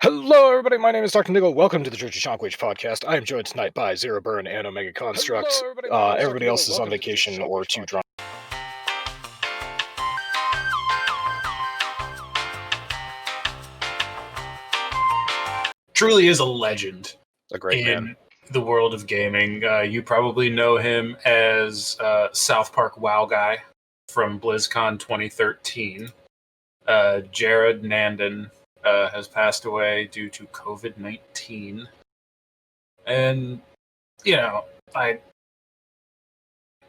Hello, everybody. My name is DrNiggle. Welcome to the Church of Chonkwij podcast. I am joined tonight by Zero Burn and OmegaConstruct. Everybody else is on vacation or too drunk. Truly is a legend A great in man. the world of gaming. You probably know him as South Park WoW guy from BlizzCon 2013. Jared Nandon has passed away due to COVID-19. And,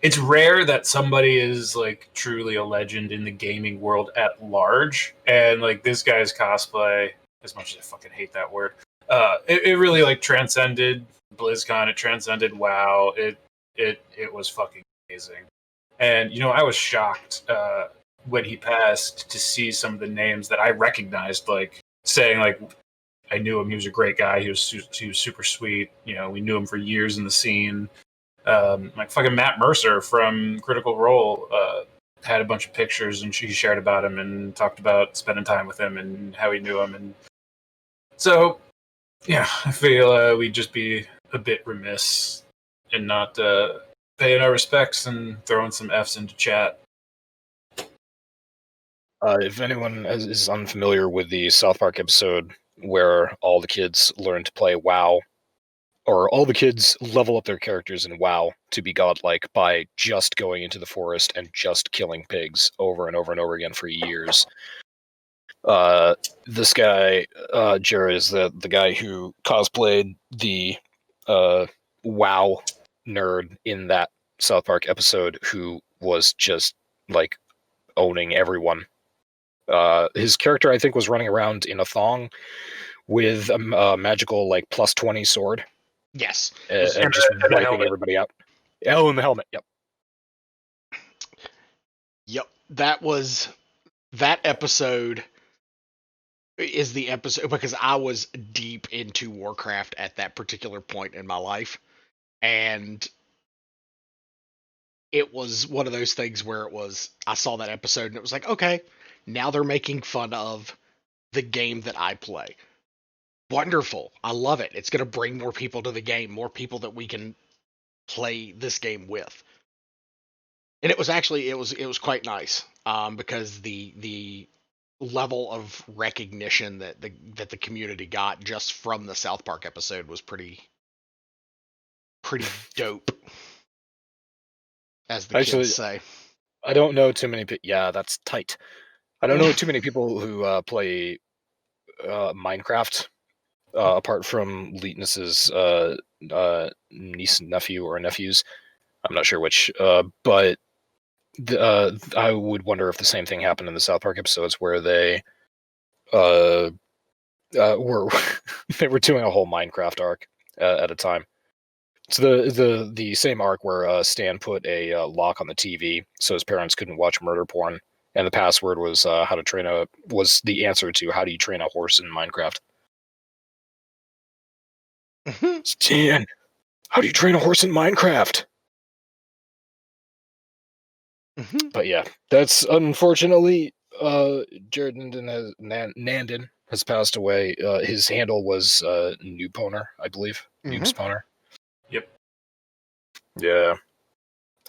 it's rare that somebody is like truly a legend in the gaming world at large. And like this guy's cosplay, as much as I fucking hate that word, it really like transcended BlizzCon. It transcended WoW. It was fucking amazing. And I was shocked when he passed to see some of the names that I recognized, like saying like I knew him. He was a great guy. He was super sweet. We knew him for years in the scene. Like fucking Matt Mercer from Critical Role had a bunch of pictures and she shared about him and talked about spending time with him and how he knew him. And so, yeah, I feel we'd just be a bit remiss in not paying our respects and throwing some Fs into chat. If anyone is unfamiliar with the South Park episode where all the kids learn to play WoW, or all the kids level up their characters in WoW to be godlike by just going into the forest and just killing pigs over and over and over again for years. This guy, Jared, is the guy who cosplayed the WoW nerd in that South Park episode, who was just like owning everyone. His character, I think, was running around in a thong with a magical like +20 sword. Yes. And just wiping everybody out. Oh, and the helmet, yep. Yep. That episode is the episode because I was deep into Warcraft at that particular point in my life. And it was one of those things where I saw that episode and it was like, okay, now they're making fun of the game that I play. Wonderful. I love it. It's going to bring more people to the game, more people that we can play this game with. And it was quite nice because the level of recognition that the community got just from the South Park episode was pretty dope, as the kids say. I don't know too many people. Yeah, that's tight. I don't know too many people who play Minecraft. Apart from Leetness's niece and nephew or nephews, I'm not sure which, but I would wonder if the same thing happened in the South Park episodes where they were they were doing a whole Minecraft arc at a time. It's the same arc where Stan put a lock on the TV so his parents couldn't watch murder porn, and the password was was the answer to how do you train a horse in Minecraft. Stan, how do you train a horse in Minecraft? But yeah, that's unfortunately Jared Nandon has passed away. His handle was Noobponer, I believe. Noobspawner. Yep. Yeah.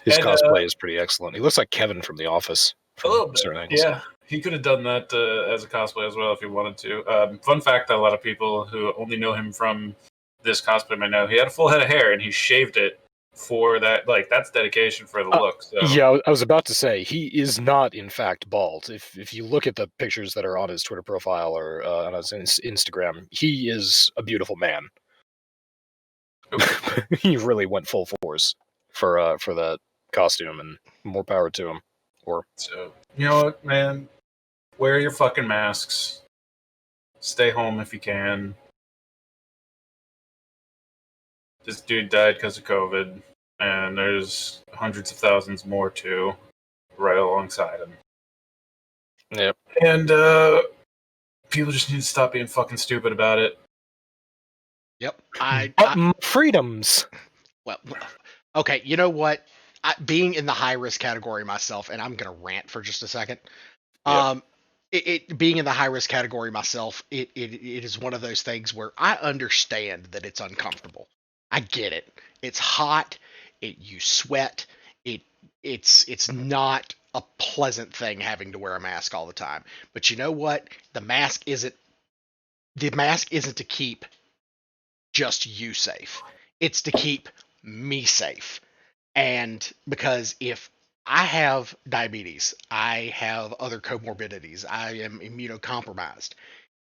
His cosplay is pretty excellent. He looks like Kevin from The Office. A little bit. Yeah, he could have done that as a cosplay as well if he wanted to. Fun fact that a lot of people who only know him from this cosplay might know, he had a full head of hair and he shaved it for that. Like, that's dedication for the look. So. Yeah, I was about to say, he is not, in fact, bald. If you look at the pictures that are on his Twitter profile or on his Instagram, he is a beautiful man. He really went full force for that costume, and more power to him. So, you know what, man? Wear your fucking masks. Stay home if you can. This dude died because of COVID, and there's hundreds of thousands more too, right alongside him. Yep. And people just need to stop being fucking stupid about it. Yep. Freedoms. Well, okay. You know what? Being in the high risk category myself, and I'm gonna rant for just a second. Yep. it being in the high risk category myself, it is one of those things where I understand that it's uncomfortable. I get it. It's hot. You sweat. It's not a pleasant thing having to wear a mask all the time. But you know what? The mask isn't to keep just you safe. It's to keep me safe. And because if I have diabetes, I have other comorbidities, I am immunocompromised.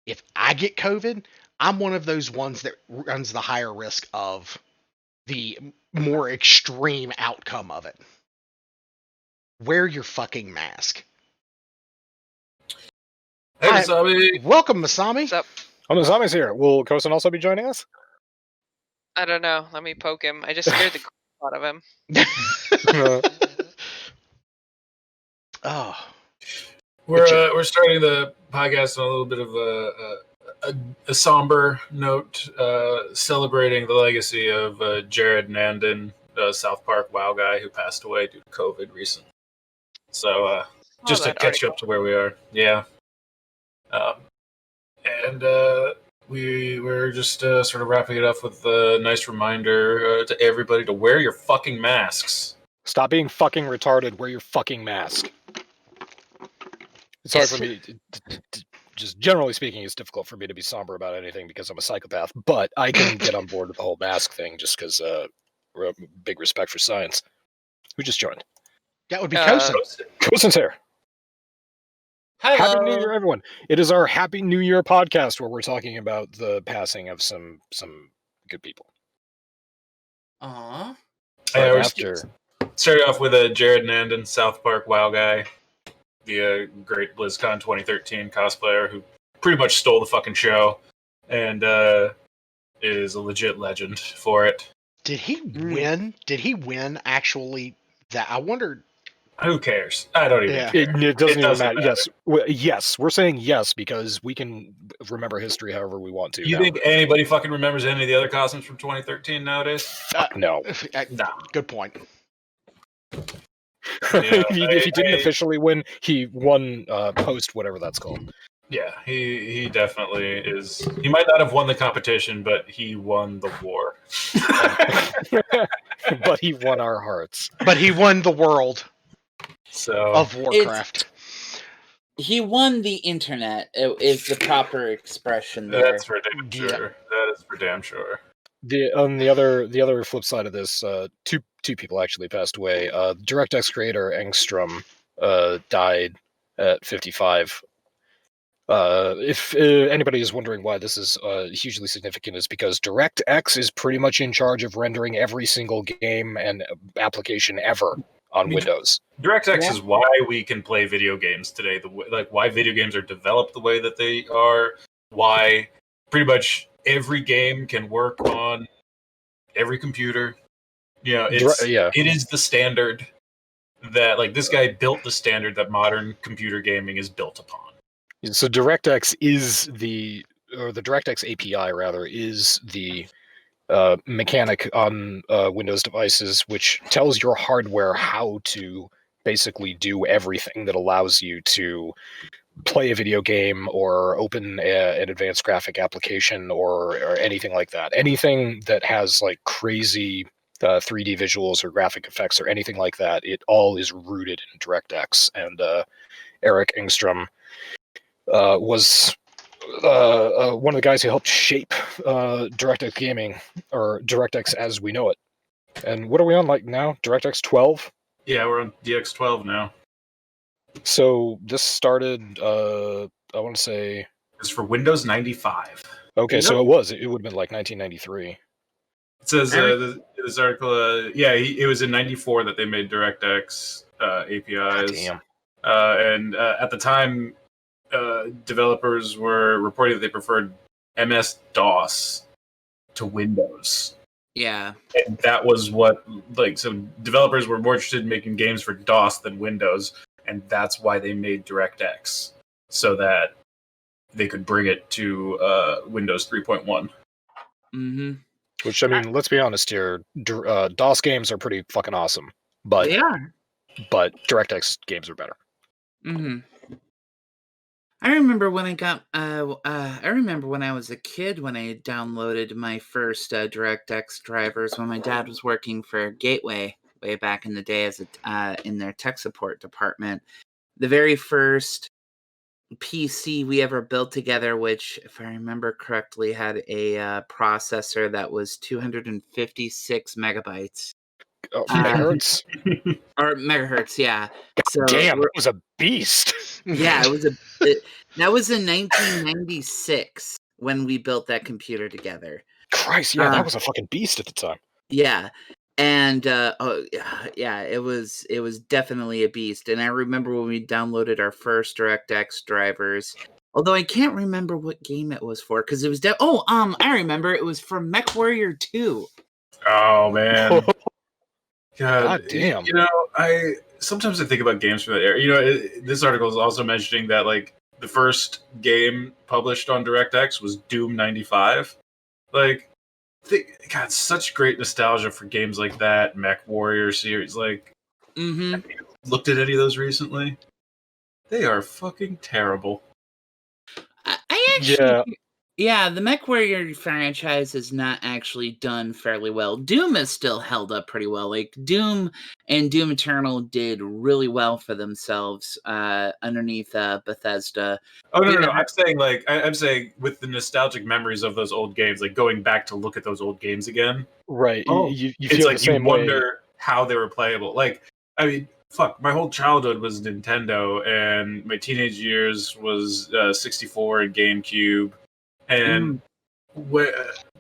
If I get COVID, I'm one of those ones that runs the higher risk of the more extreme outcome of it. Wear your fucking mask. Hey, Masami. Welcome, Masami. What's up? Oh, Masami's here. Will Kosen also be joining us? I don't know. Let me poke him. I just scared the crap out of him. Oh, We're starting the podcast on a little bit of a somber note, celebrating the legacy of Jared Nandon, South Park WoW guy who passed away due to COVID recently. So just to that catch you up to where we are, yeah. And we're just sort of wrapping it up with a nice reminder to everybody to wear your fucking masks. Stop being fucking retarded. Wear your fucking mask. It's hard for me. Just generally speaking, it's difficult for me to be somber about anything because I'm a psychopath. But I can get on board with the whole mask thing just because big respect for science. Who just joined? That would be Kosen. Kosen's here. Hello. Happy New Year, everyone! It is our Happy New Year podcast where we're talking about the passing of some good people. Aww. Yeah, we're After starting off with a Jared Nandon, South Park WoW guy, the great BlizzCon 2013 cosplayer who pretty much stole the fucking show and is a legit legend for it. Did he win? Did he win actually? That I wondered. Who cares? I don't even care. it doesn't even doesn't matter. Yes, we're saying yes because we can remember history however we want to. You now. think anybody fucking remembers any of the other costumes from 2013 nowadays? No. No. Good point. Yeah, if he didn't officially win, he won post whatever that's called. Yeah, he definitely is. He might not have won the competition, but he won the war. But he won our hearts. But he won the world So of Warcraft. He won the internet, is the proper expression there. that's for damn sure. Yeah. That is for damn sure. The other flip side of this, two people actually passed away. DirectX creator Engstrom died at 55. If anybody is wondering why this is hugely significant, is because DirectX is pretty much in charge of rendering every single game and application ever on Windows. DirectX is why we can play video games today. Why video games are developed the way that they are. Why pretty much every game can work on every computer. You know, it is the standard that this guy built the standard that modern computer gaming is built upon. So DirectX is the DirectX API rather is the mechanic on Windows devices, which tells your hardware how to basically do everything that allows you to play a video game or open an advanced graphic application or anything like that. Anything that has crazy 3D visuals or graphic effects or anything like that, it all is rooted in DirectX. And Eric Engstrom was one of the guys who helped shape DirectX gaming, or DirectX as we know it. And what are we on now? DirectX 12? Yeah, we're on DX12 now. So this started, I want to say... It's for Windows 95. Okay, so it would have been 1993. It says this article, it was in 94 that they made DirectX APIs. Damn. And at the time, developers were reporting that they preferred MS-DOS to Windows. Yeah. And that was what, so developers were more interested in making games for DOS than Windows, and that's why they made DirectX, so that they could bring it to Windows 3.1. Mm-hmm. Which, I mean, let's be honest here, DOS games are pretty fucking awesome, but They are. but DirectX games are better. Mm-hmm. I remember when I got. I remember when I was a kid when I downloaded my first DirectX drivers when my dad was working for Gateway way back in the day as in their tech support department. The very first PC we ever built together, which, if I remember correctly, had a processor that was 256 megabytes. Oh, megahertz? Or megahertz, yeah. So Damn, it was a beast. yeah, that was in 1996 when we built that computer together. Christ, yeah, that was a fucking beast at the time. Yeah. And yeah, it was definitely a beast. And I remember when we downloaded our first DirectX drivers. Although I can't remember what game it was for because it was I remember it was from MechWarrior 2. Oh man. God damn. You know, I sometimes I think about games from that era. You know, this article is also mentioning that like the first game published on DirectX was Doom 95. Like, God, such great nostalgia for games like that, Mech Warrior series. Like, have you looked at any of those recently? They are fucking terrible. I actually, yeah, the MechWarrior franchise is not actually done fairly well. Doom is still held up pretty well. Like Doom and Doom Eternal did really well for themselves underneath Bethesda. Oh no! I'm saying with the nostalgic memories of those old games, like going back to look at those old games again. Right. Oh, you it's feel like the same you way. wonder how they were playable. Like, I mean, fuck, my whole childhood was Nintendo, and my teenage years was 64 and GameCube, and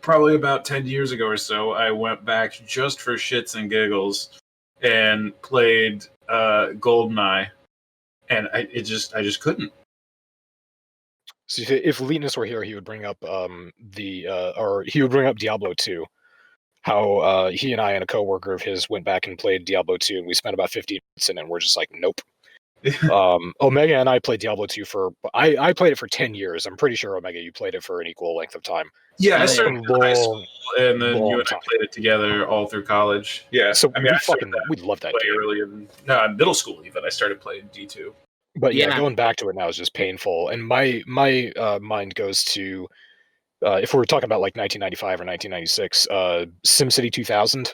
probably about 10 years ago or so, I went back just for shits and giggles and played GoldenEye, and I just couldn't. So if Linus were here, he would bring up he would bring up Diablo 2. How he and I and a coworker of his went back and played Diablo 2, and we spent about 15 minutes in it, and we're just like, nope. Omega and I played Diablo 2 I played it for 10 years. I'm pretty sure, Omega, you played it for an equal length of time. Yeah, I started in high school, and then you and I played it together all through college. Yeah, so we love that game. Early in middle school, even I started playing D2. But yeah, going back to it now is just painful. And my mind goes to if we're talking about like 1995 or 1996, SimCity 2000.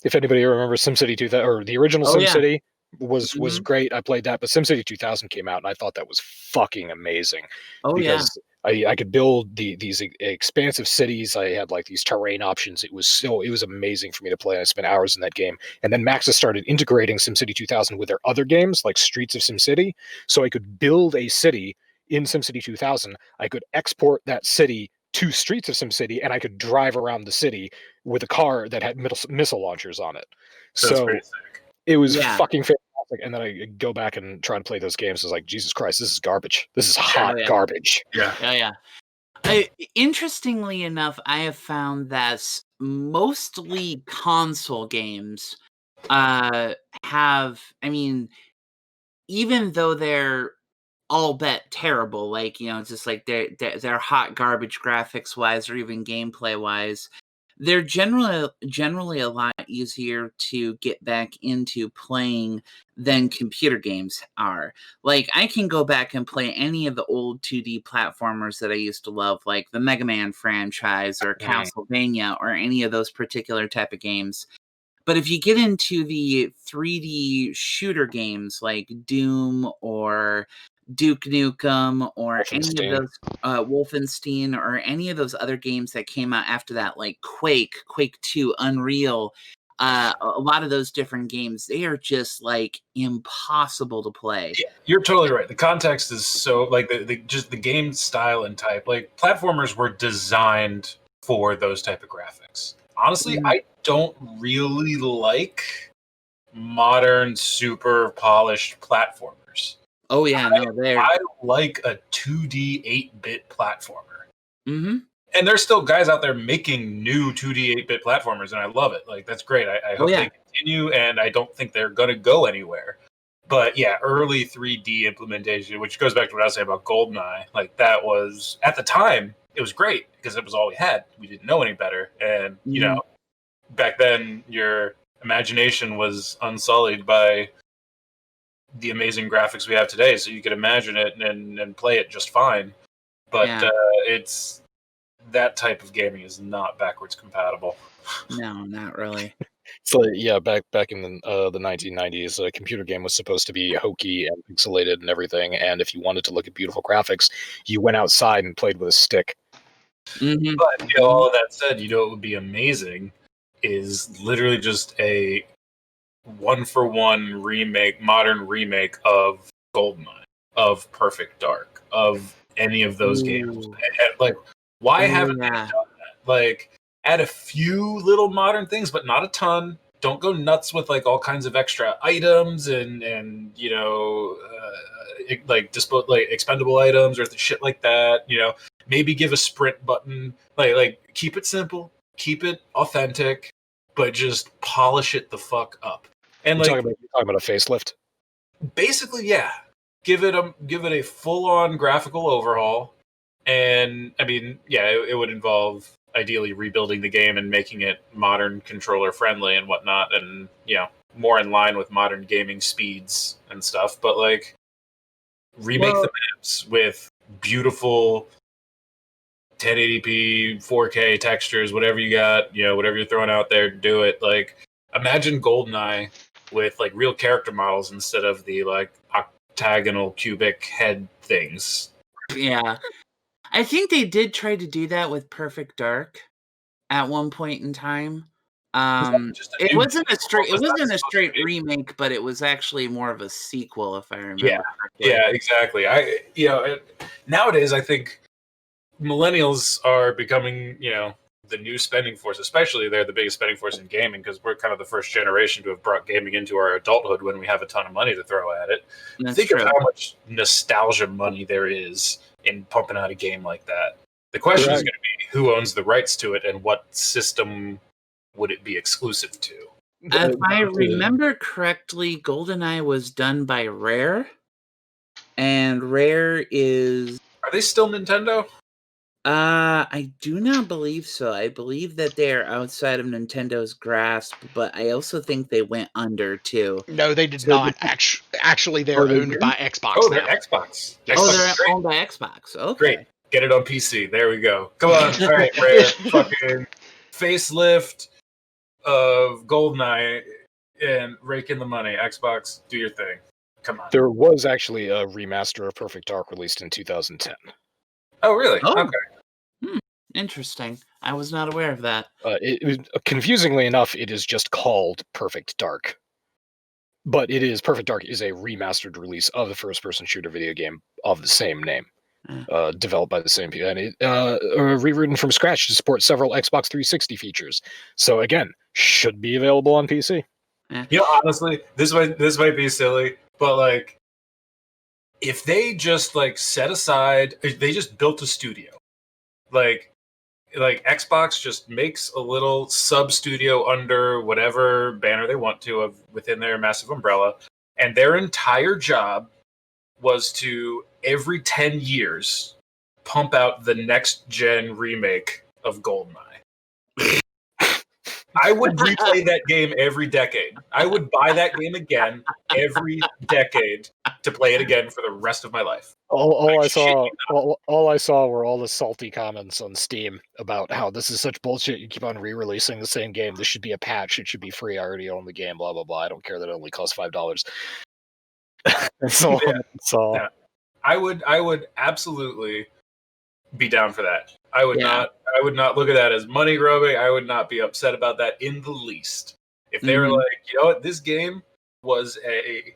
If anybody remembers SimCity 2000 or the original SimCity was great. I played that, but SimCity 2000 came out, and I thought that was fucking amazing. Because I could build these expansive cities. I had like these terrain options. It was amazing for me to play. I spent hours in that game. And then Maxis started integrating SimCity 2000 with their other games, like Streets of SimCity. So I could build a city in SimCity 2000. I could export that city to Streets of SimCity, and I could drive around the city with a car that had missile launchers on it. So it was fucking fantastic. And then I go back and try and play those games. It's like, Jesus Christ, this is garbage. This is hot garbage. Yeah. Interestingly enough, I have found that mostly console games have, I mean, even though they're all bet terrible, like, you know, just like they're hot garbage graphics wise or even gameplay wise, they're generally a lot easier to get back into playing than computer games are. Like, I can go back and play any of the old 2D platformers that I used to love, like the Mega Man franchise or Castlevania or any of those particular type of games. But if you get into the 3D shooter games like Doom or Duke Nukem or any of those Wolfenstein or any of those other games that came out after that, like Quake 2, Unreal, a lot of those different games, they are just like impossible to play. Yeah, you're totally right. The context is so like just the game style and type. Like platformers were designed for those type of graphics. Honestly, I don't really like modern, super polished platformers. Oh yeah, I like a 2D 8-bit platformer. Mm-hmm. And there's still guys out there making new 2D 8-bit platformers, and I love it. Like, that's great. I hope they continue, and I don't think they're going to go anywhere. But yeah, early 3D implementation, which goes back to what I was saying about GoldenEye. Like, that was, at the time, it was great because it was all we had. We didn't know any better. And, you know, back then, your imagination was unsullied by the amazing graphics we have today, so you could imagine it and play it just fine. But Yeah. it's that type of gaming is not backwards compatible. No, not really. So yeah, back in the 1990s, a computer game was supposed to be hokey and pixelated and everything. And if you wanted to look at beautiful graphics, you went outside and played with a stick. Mm-hmm. But all of that said, what would be amazing is literally just a 1-for-1 remake, modern remake of GoldenEye, of Perfect Dark, of any of those games. Like, why haven't they done that? Like, add a few little modern things, but not a ton. Don't go nuts with like all kinds of extra items and like expendable items or shit like that. Maybe give a sprint button. Like keep it simple, keep it authentic, but just polish it the fuck up. And You're talking about a facelift. Basically, yeah. Give it a full-on graphical overhaul, and I mean, yeah, it would involve ideally rebuilding the game and making it modern controller friendly and whatnot, and more in line with modern gaming speeds and stuff. But like, remake the maps with beautiful 1080p, 4K textures, whatever you got, whatever you're throwing out there, do it. Like, imagine GoldenEye with like real character models instead of the like octagonal cubic head things. Yeah. I think they did try to do that with Perfect Dark at one point in time. It wasn't a straight remake, but it was actually more of a sequel, if I remember correctly. Yeah, exactly. Nowadays I think millennials are becoming, the new spending force, especially they're the biggest spending force in gaming because we're kind of the first generation to have brought gaming into our adulthood when we have a ton of money to throw at it. Think of how much nostalgia money there is in pumping out a game like that. The question is going to be who owns the rights to it and what system would it be exclusive to? If I remember correctly, GoldenEye was done by Rare, and Rare is... Are they still Nintendo? I do not believe so. I believe that they are outside of Nintendo's grasp, but I also think they went under too. No, they did not. Actually, they're owned by Xbox now. They're Xbox. They're owned by Xbox. Okay. Great. Get it on PC. There we go. Come on. All right, Rare. Fucking facelift of GoldenEye and rake in the money. Xbox, do your thing. Come on. There was actually a remaster of Perfect Dark released in 2010. Oh, really? Oh. Okay. Interesting. I was not aware of that. Confusingly enough, it is just called Perfect Dark. But Perfect Dark is a remastered release of the first-person shooter video game of the same name. Developed by the same people, and rewritten from scratch to support several Xbox 360 features. So again, should be available on PC. Honestly, this might be silly, but like, if they just like set aside, they just built a studio, like Xbox just makes a little sub studio under whatever banner they want to within their massive umbrella, and their entire job was to every 10 years pump out the next gen remake of GoldenEye. I would replay that game every decade. I would buy that game again every decade to play it again for the rest of my life. All I saw were all the salty comments on Steam about how this is such bullshit. You keep on re-releasing the same game. This should be a patch. It should be free. I already own the game. Blah blah blah. I don't care that it only costs $5. Yeah. I would absolutely be down for that. I would not look at that as money grubbing. I would not be upset about that in the least. If they were like, you know what, this game was a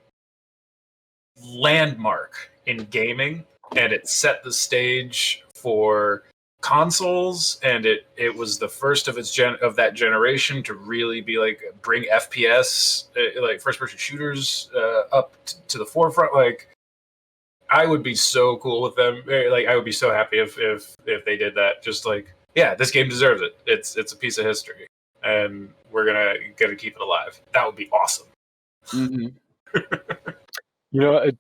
landmark in gaming and it set the stage for consoles, and it was the first of of that generation to really be like bring FPS like first person shooters up to the forefront. Like, I would be so cool with them. Like, I would be so happy if they did that. Just like, yeah, this game deserves it. It's a piece of history, and we're gonna keep it alive. That would be awesome.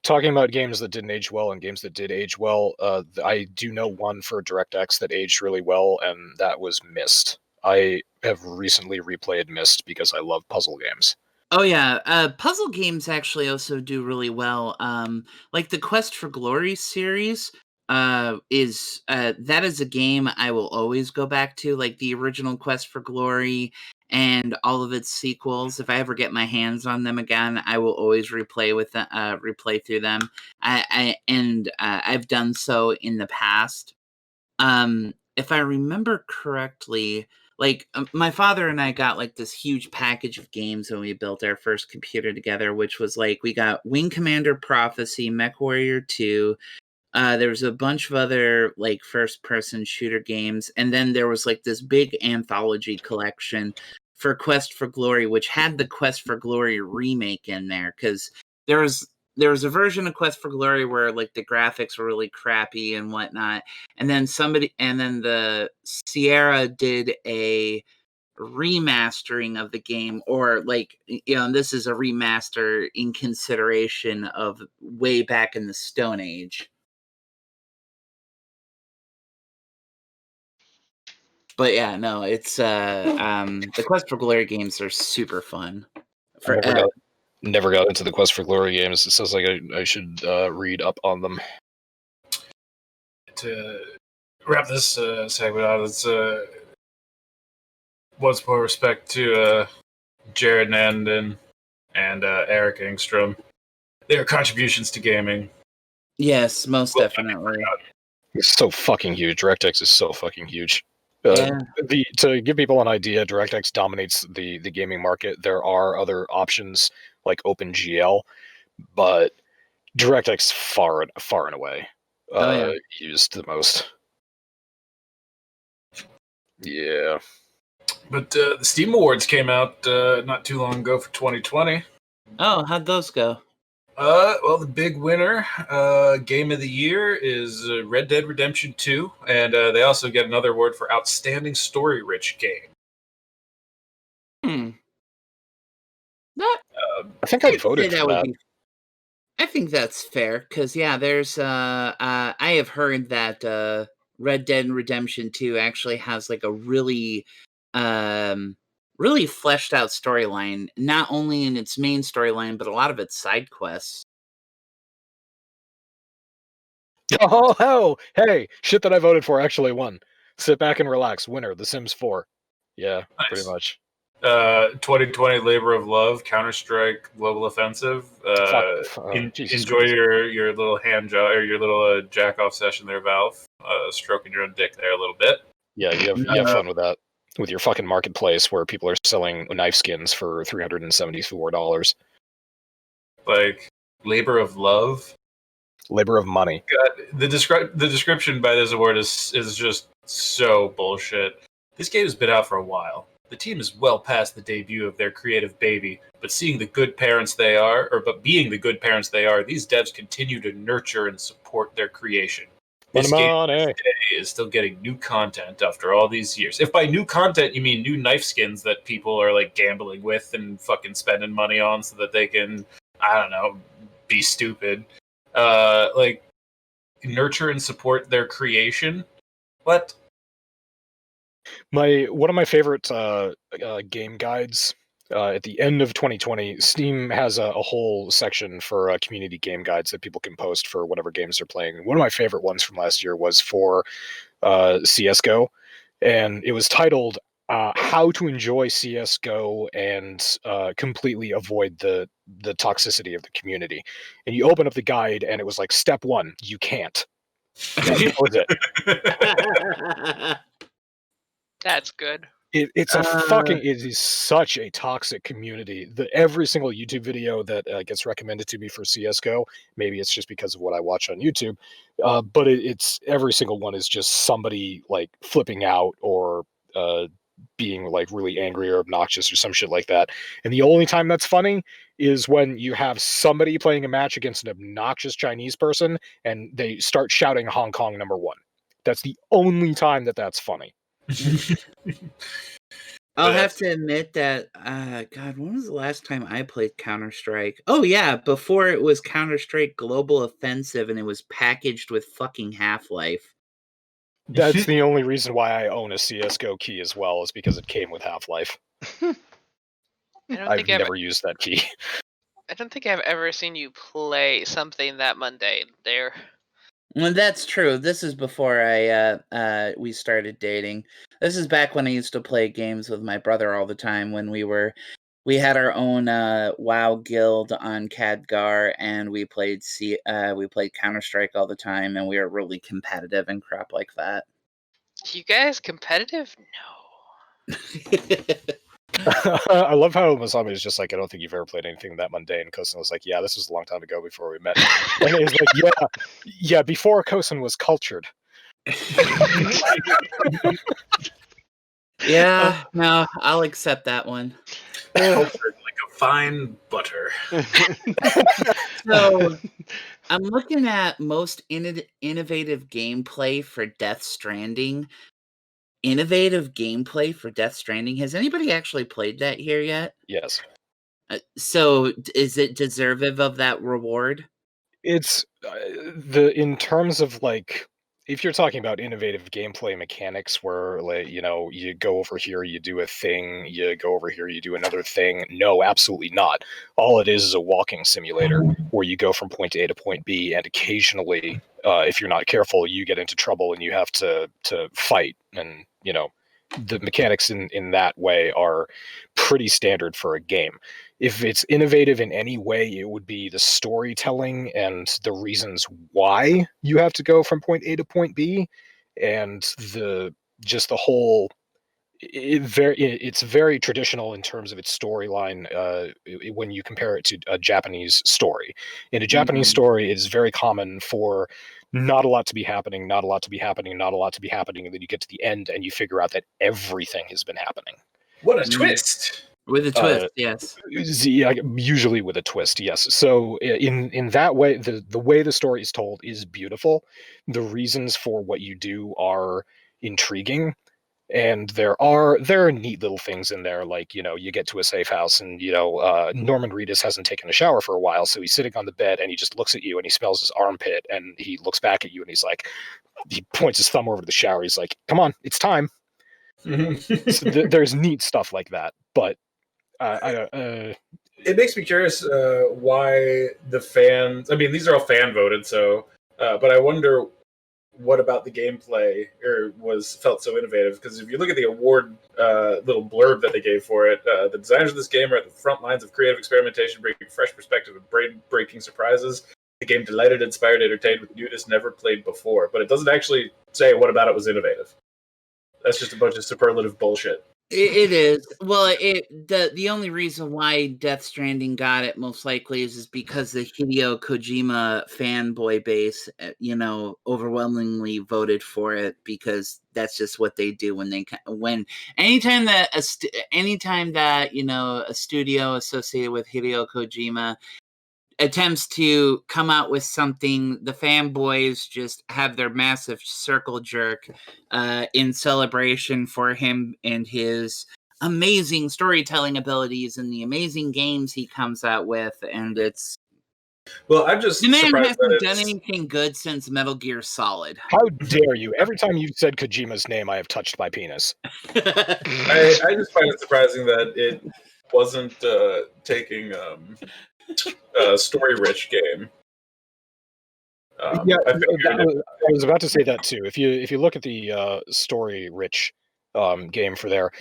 Talking about games that didn't age well and games that did age well, I do know one for DirectX that aged really well, and that was Myst. I have recently replayed Myst because I love puzzle games. Oh yeah, puzzle games actually also do really well. Like the Quest for Glory series, is that is a game I will always go back to. Like the original Quest for Glory and all of its sequels. If I ever get my hands on them again, I will always replay through them. I've done so in the past. If I remember correctly, like my father and I got like this huge package of games when we built our first computer together, which was like we got Wing Commander Prophecy, MechWarrior 2. There was a bunch of other like first person shooter games, and then there was like this big anthology collection for Quest for Glory, which had the Quest for Glory remake in there, because there was there was a version of Quest for Glory where like the graphics were really crappy and whatnot, and then the Sierra did a remastering of the game, or like, this is a remaster in consideration of way back in the Stone Age. But yeah, no, it's the Quest for Glory games are super fun. Never got into the Quest for Glory games. It sounds like I should read up on them. To wrap this segment out, it's once more respect to Jared Nandon and Eric Engstrom. Their contributions to gaming. Yes, most definitely. It's so fucking huge. DirectX is so fucking huge. Yeah. To give people an idea, DirectX dominates the gaming market. There are other options like OpenGL, but DirectX far and away used the most. Yeah. But the Steam Awards came out not too long ago for 2020. Oh, how'd those go? Well, the big winner, game of the year, is Red Dead Redemption 2, and they also get another award for Outstanding Story-Rich Game. I think I voted for that. I think that's fair, because there's I have heard that Red Dead Redemption 2 actually has like a really really fleshed out storyline, not only in its main storyline, but a lot of its side quests. Oh, hey, shit that I voted for actually won. Sit back and relax. Winner, The Sims 4. Yeah, Nice. pretty much. 2020 Labor of Love, Counter-Strike Global Offensive. Enjoy your little hand job or your little jack off session there, Valve. Stroking your own dick there a little bit. Yeah, you have fun with that. With your fucking marketplace where people are selling knife skins for $374. Like Labor of Love. Labor of money. God, the description by this award is just so bullshit. This game has been out for a while. The team is well past the debut of their creative baby, but being the good parents they are, these devs continue to nurture and support their creation. This game today is still getting new content after all these years. If by new content you mean new knife skins that people are like gambling with and fucking spending money on so that they can, I don't know, be stupid. Like nurture and support their creation. What? One of my favorite game guides at the end of 2020, Steam has a whole section for community game guides that people can post for whatever games they're playing. One of my favorite ones from last year was for CS:GO, and it was titled "How to Enjoy CS:GO and Completely Avoid the Toxicity of the Community." And you open up the guide, and it was like, "Step 1, you can't." That was it. That's good. It is such a toxic community. Every single YouTube video that gets recommended to me for CS:GO, maybe it's just because of what I watch on YouTube, but it's every single one is just somebody like flipping out or being like really angry or obnoxious or some shit like that. And the only time that's funny is when you have somebody playing a match against an obnoxious Chinese person and they start shouting Hong Kong #1. That's the only time that's funny. I'll have to admit that, God, when was the last time I played Counter-Strike? Oh yeah, before it was Counter-Strike Global Offensive and it was packaged with fucking Half-Life. That's the only reason why I own a CS:GO key as well, is because it came with Half-Life. I don't I've think I've never used that key. I don't think I've ever seen you play something that mundane there. Well, that's true. This is before we started dating. This is back when I used to play games with my brother all the time when we had our own WoW guild on Khadgar, and we played Counter-Strike all the time, and we were really competitive and crap like that. You guys competitive? No. I love how Masami is just like, I don't think you've ever played anything that mundane. Kosen was like, yeah, this was a long time ago before we met. And he's like, yeah, before Kosen was cultured. Yeah, no, I'll accept that one. Cultured like a fine butter. So I'm looking at most innovative gameplay for Death Stranding. Innovative gameplay for Death Stranding. Has anybody actually played that here yet? Yes. So is it deserving of that reward? It's in terms of like, if you're talking about innovative gameplay mechanics where, like, you go over here, you do a thing, you go over here, you do another thing. No, absolutely not. All it is a walking simulator where you go from point A to point B, and occasionally, if you're not careful, you get into trouble and you have to fight. And the mechanics in that way are pretty standard for a game. If it's innovative in any way, it would be the storytelling and the reasons why you have to go from point A to point B, and the whole. It's very traditional in terms of its storyline. When you compare it to a Japanese story, in a Japanese story, it is very common for not a lot to be happening, not a lot to be happening, not a lot to be happening, and then you get to the end and you figure out that everything has been happening. What a twist! With a twist, yes. Usually with a twist, yes. So in that way, the way the story is told is beautiful. The reasons for what you do are intriguing, and there are neat little things in there, like you get to a safe house, and Norman Reedus hasn't taken a shower for a while, so he's sitting on the bed and he just looks at you and he smells his armpit and he looks back at you and he points his thumb over to the shower. He's like, "Come on, it's time." So there's neat stuff like that, but it makes me curious why the fans. I mean, these are all fan voted, so but I wonder what about the gameplay felt so innovative? Because if you look at the award little blurb that they gave for it, the designers of this game are at the front lines of creative experimentation, bringing fresh perspective and brain-breaking surprises. The game delighted, inspired, entertained with newness never played before. But it doesn't actually say what about it was innovative. That's just a bunch of superlative bullshit. It is. Well, the only reason why Death Stranding got it most likely is because the Hideo Kojima fanboy base, overwhelmingly voted for it, because that's just what they do anytime that a studio associated with Hideo Kojima attempts to come out with something, the fanboys just have their massive circle jerk in celebration for him and his amazing storytelling abilities and the amazing games he comes out with. And it's I'm just the man surprised hasn't done anything good since Metal Gear Solid. How dare you? Every time you said Kojima's name, I have touched my penis. I just find it surprising that it wasn't taking a story-rich game. I was about to say that too. If you look at the story-rich game for there,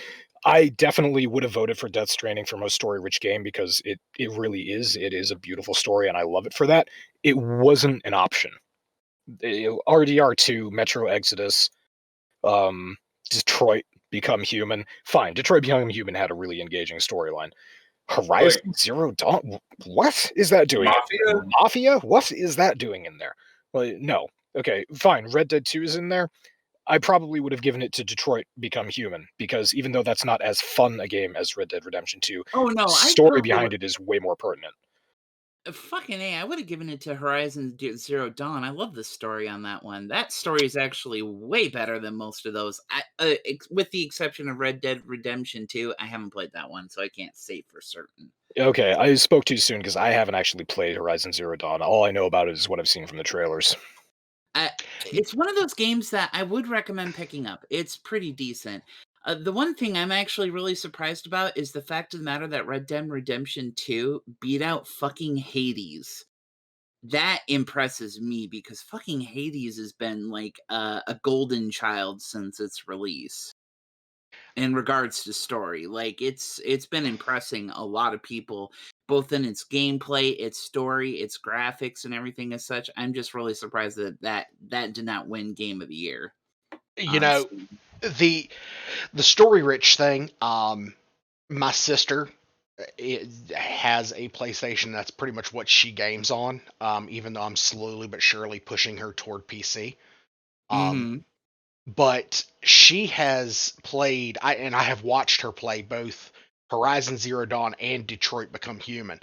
I definitely would have voted for Death Stranding for most story-rich game, because it really is. It is a beautiful story, and I love it for that. It wasn't an option. RDR2, Metro Exodus, Detroit Become Human. Fine, Detroit Become Human had a really engaging storyline. Horizon Zero Dawn, what is that doing? Mafia? What is that doing in there? Well, no. Okay, fine. Red Dead 2 is in there. I probably would have given it to Detroit Become Human, because even though that's not as fun a game as Red Dead Redemption 2, the story behind it is way more pertinent. Fucking A, I would have given it to Horizon Zero Dawn. I love the story on that one. That story is actually way better than most of those. With the exception of Red Dead Redemption 2, I haven't played that one, so I can't say for certain. Okay, I spoke too soon because I haven't actually played Horizon Zero Dawn. All I know about it is what I've seen from the trailers. It's one of those games that I would recommend picking up. It's pretty decent. The one thing I'm actually really surprised about is the fact of the matter that Red Dead Redemption 2 beat out fucking Hades. That impresses me because fucking Hades has been like a golden child since its release. In regards to story, like it's been impressing a lot of people, both in its gameplay, its story, its graphics, and everything as such. I'm just really surprised that did not win Game of the Year. You know, the story rich thing. My sister has a PlayStation. That's pretty much what she games on. Even though I'm slowly but surely pushing her toward PC. Mhm. But she has played, and I have watched her play both Horizon Zero Dawn and Detroit Become Human.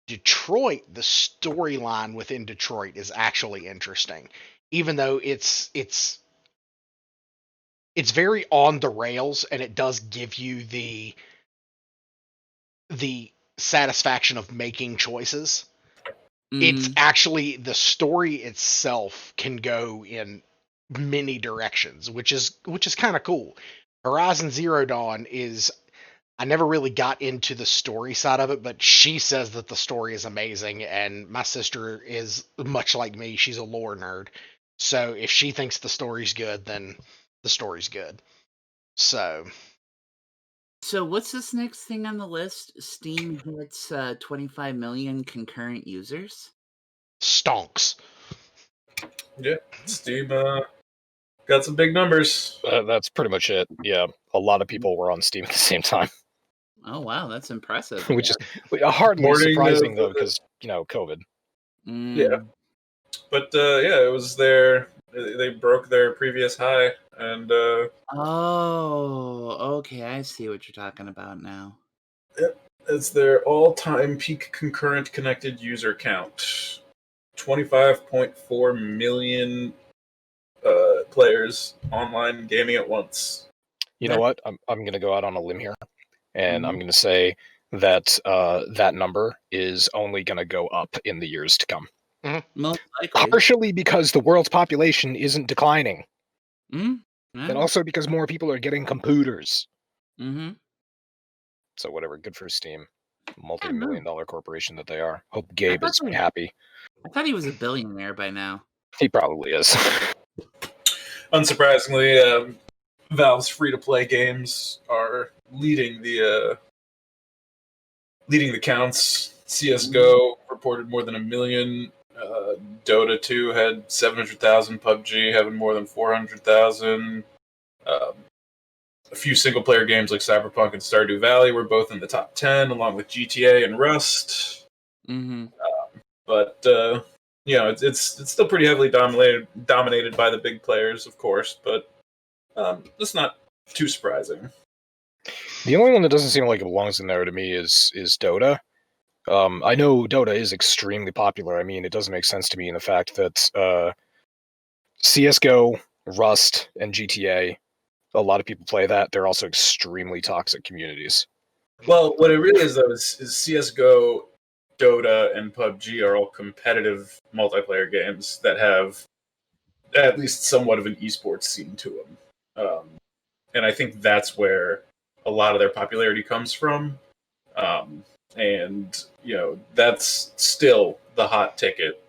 Detroit, the storyline within Detroit is actually interesting, even though it's very on the rails, and it does give you the satisfaction of making choices. It's actually, the story itself can go in many directions, which is kind of cool. Horizon Zero Dawn is, I never really got into the story side of it, but she says that the story is amazing, and my sister is much like me. She's a lore nerd. So if she thinks the story's good, then the story's good. So what's this next thing on the list? Steam hits 25 million concurrent users. stonks. Yeah, Steam got some big numbers. That's pretty much it. Yeah, a lot of people were on Steam at the same time, Oh wow, that's impressive. which is hardly Morning surprising of- though, because COVID. Yeah. But yeah, it was they broke their previous high, and Oh, okay. I see what you're talking about now. it's their all-time peak concurrent connected user count. 25.4 million players online gaming at once. You know what? I'm going to go out on a limb here, and I'm going to say that that number is only going to go up in the years to come. Most likely. Partially because the world's population isn't declining, Yeah. and also because more people are getting computers. Mm-hmm. So whatever, good for Steam, multi-million-dollar corporation that they are. Hope Gabe is thought happy. I thought he was a billionaire by now. He probably is. Unsurprisingly, Valve's free-to-play games are leading the counts. CS:GO reported more than 1 million. Dota 2 had 700,000. PUBG having more than 400,000. A few single-player games like Cyberpunk and Stardew Valley were both in the top 10, along with GTA and Rust. Mm-hmm. But it's still pretty heavily dominated by the big players, of course. But that's not too surprising. The only one that doesn't seem like it belongs in there to me is Dota. I know Dota is extremely popular. I mean, it doesn't make sense to me in the fact that CS:GO, Rust, and GTA, a lot of people play that. They're also extremely toxic communities. Well, what it really is, though, is CS:GO, Dota, and PUBG are all competitive multiplayer games that have at least somewhat of an esports scene to them. And I think that's where a lot of their popularity comes from. And, that's still the hot ticket,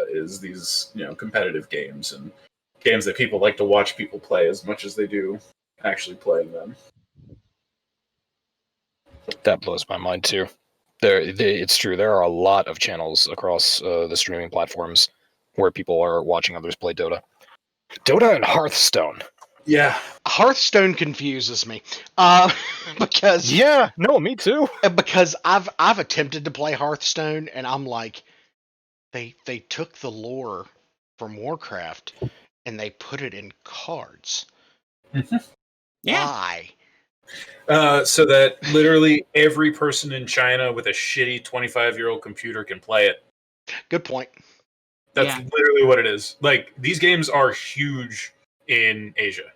is these, competitive games and games that people like to watch people play as much as they do actually playing them. That blows my mind too. It's true. There are a lot of channels across the streaming platforms where people are watching others play Dota. Dota and Hearthstone. Yeah. Hearthstone confuses me, because Yeah, no, me too. Because I've attempted to play Hearthstone, and I'm like, they took the lore from Warcraft and they put it in cards. Yeah. Why? So that literally every person in China with a shitty 25-year-old computer can play it. Good point. That's literally what it is. Like, these games are huge in Asia.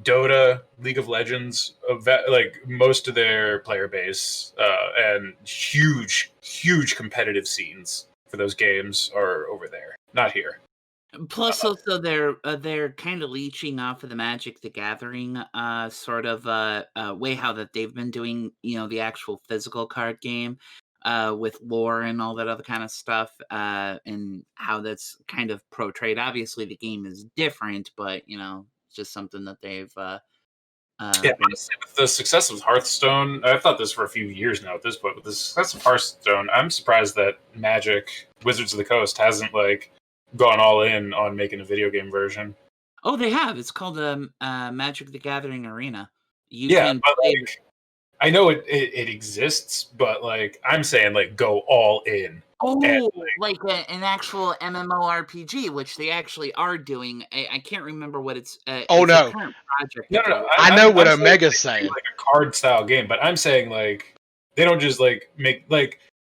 Dota, League of Legends, like most of their player base, and huge competitive scenes for those games are over there, not here. Plus, also they're kind of leeching off of the Magic the Gathering sort of way how that they've been doing, the actual physical card game with lore and all that other kind of stuff, and how that's kind of portrayed. Obviously, the game is different, but it's just something that they've Yeah, honestly, with the success of Hearthstone, I've thought this for a few years now at this point. With the success of Hearthstone, I'm surprised that Magic Wizards of the Coast hasn't gone all in on making a video game version. Oh, they have. It's called Magic the Gathering Arena. You Yeah, can but play. I know it exists, but I'm saying go all in. Oh, And, like an actual MMORPG, which they actually are doing. I can't remember what it's. Oh, it's no. a current project. no, that no, they're no. I know what I'm saying Omega's they do, saying. a card style game, but I'm saying they don't just make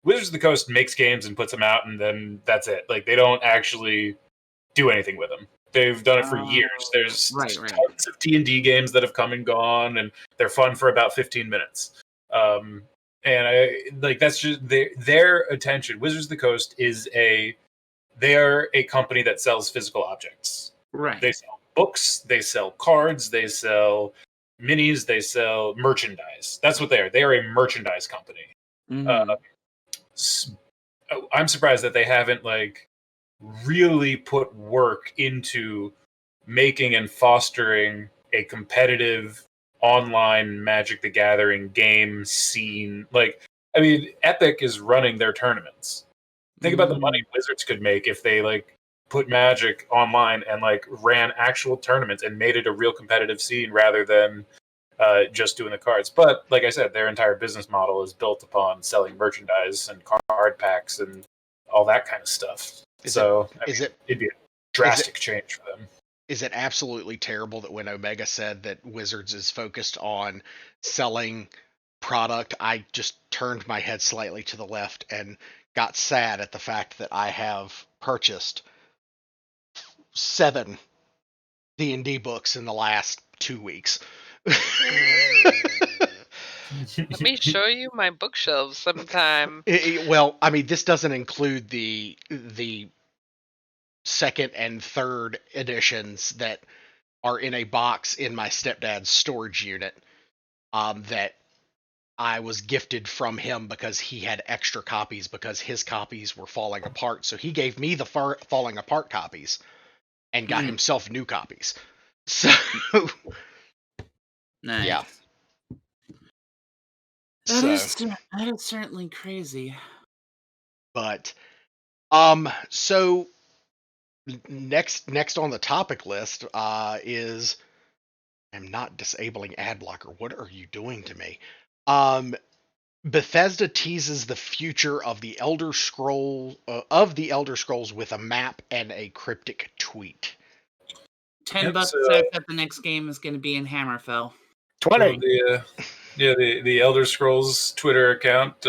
Wizards of the Coast makes games and puts them out, and then that's it. They don't actually do anything with them. They've done it for years. There's right. tons of D&D games that have come and gone, and they're fun for about 15 minutes. And that's just their attention. Wizards of the Coast they are a company that sells physical objects. Right. They sell books, they sell cards, they sell minis, they sell merchandise. That's what they are. They are a merchandise company. Mhm. I'm surprised that they haven't really put work into making and fostering a competitive online Magic the Gathering game scene. Epic is running their tournaments. Think about the money Wizards could make if they put Magic online and ran actual tournaments and made it a real competitive scene rather than just doing the cards. But like I said, their entire business model is built upon selling merchandise and card packs and all that kind of stuff. It'd be a drastic change for them. Is it absolutely terrible that when Omega said that Wizards is focused on selling product, I just turned my head slightly to the left and got sad at the fact that I have purchased 7 D&D books in the last 2 weeks. Let me show you my bookshelves sometime. Well, I mean, this doesn't include the second and third editions that are in a box in my stepdad's storage unit that I was gifted from him because he had extra copies because his copies were falling apart. So he gave me the falling apart copies and got himself new copies. So nice. Yeah. That is certainly crazy. But so next on the topic list is I'm not disabling ad blocker. What are you doing to me? Bethesda teases the future of the Elder Scrolls with a map and a cryptic tweet. $10 says that the next game is going to be in Hammerfell. 20. The Elder Scrolls Twitter account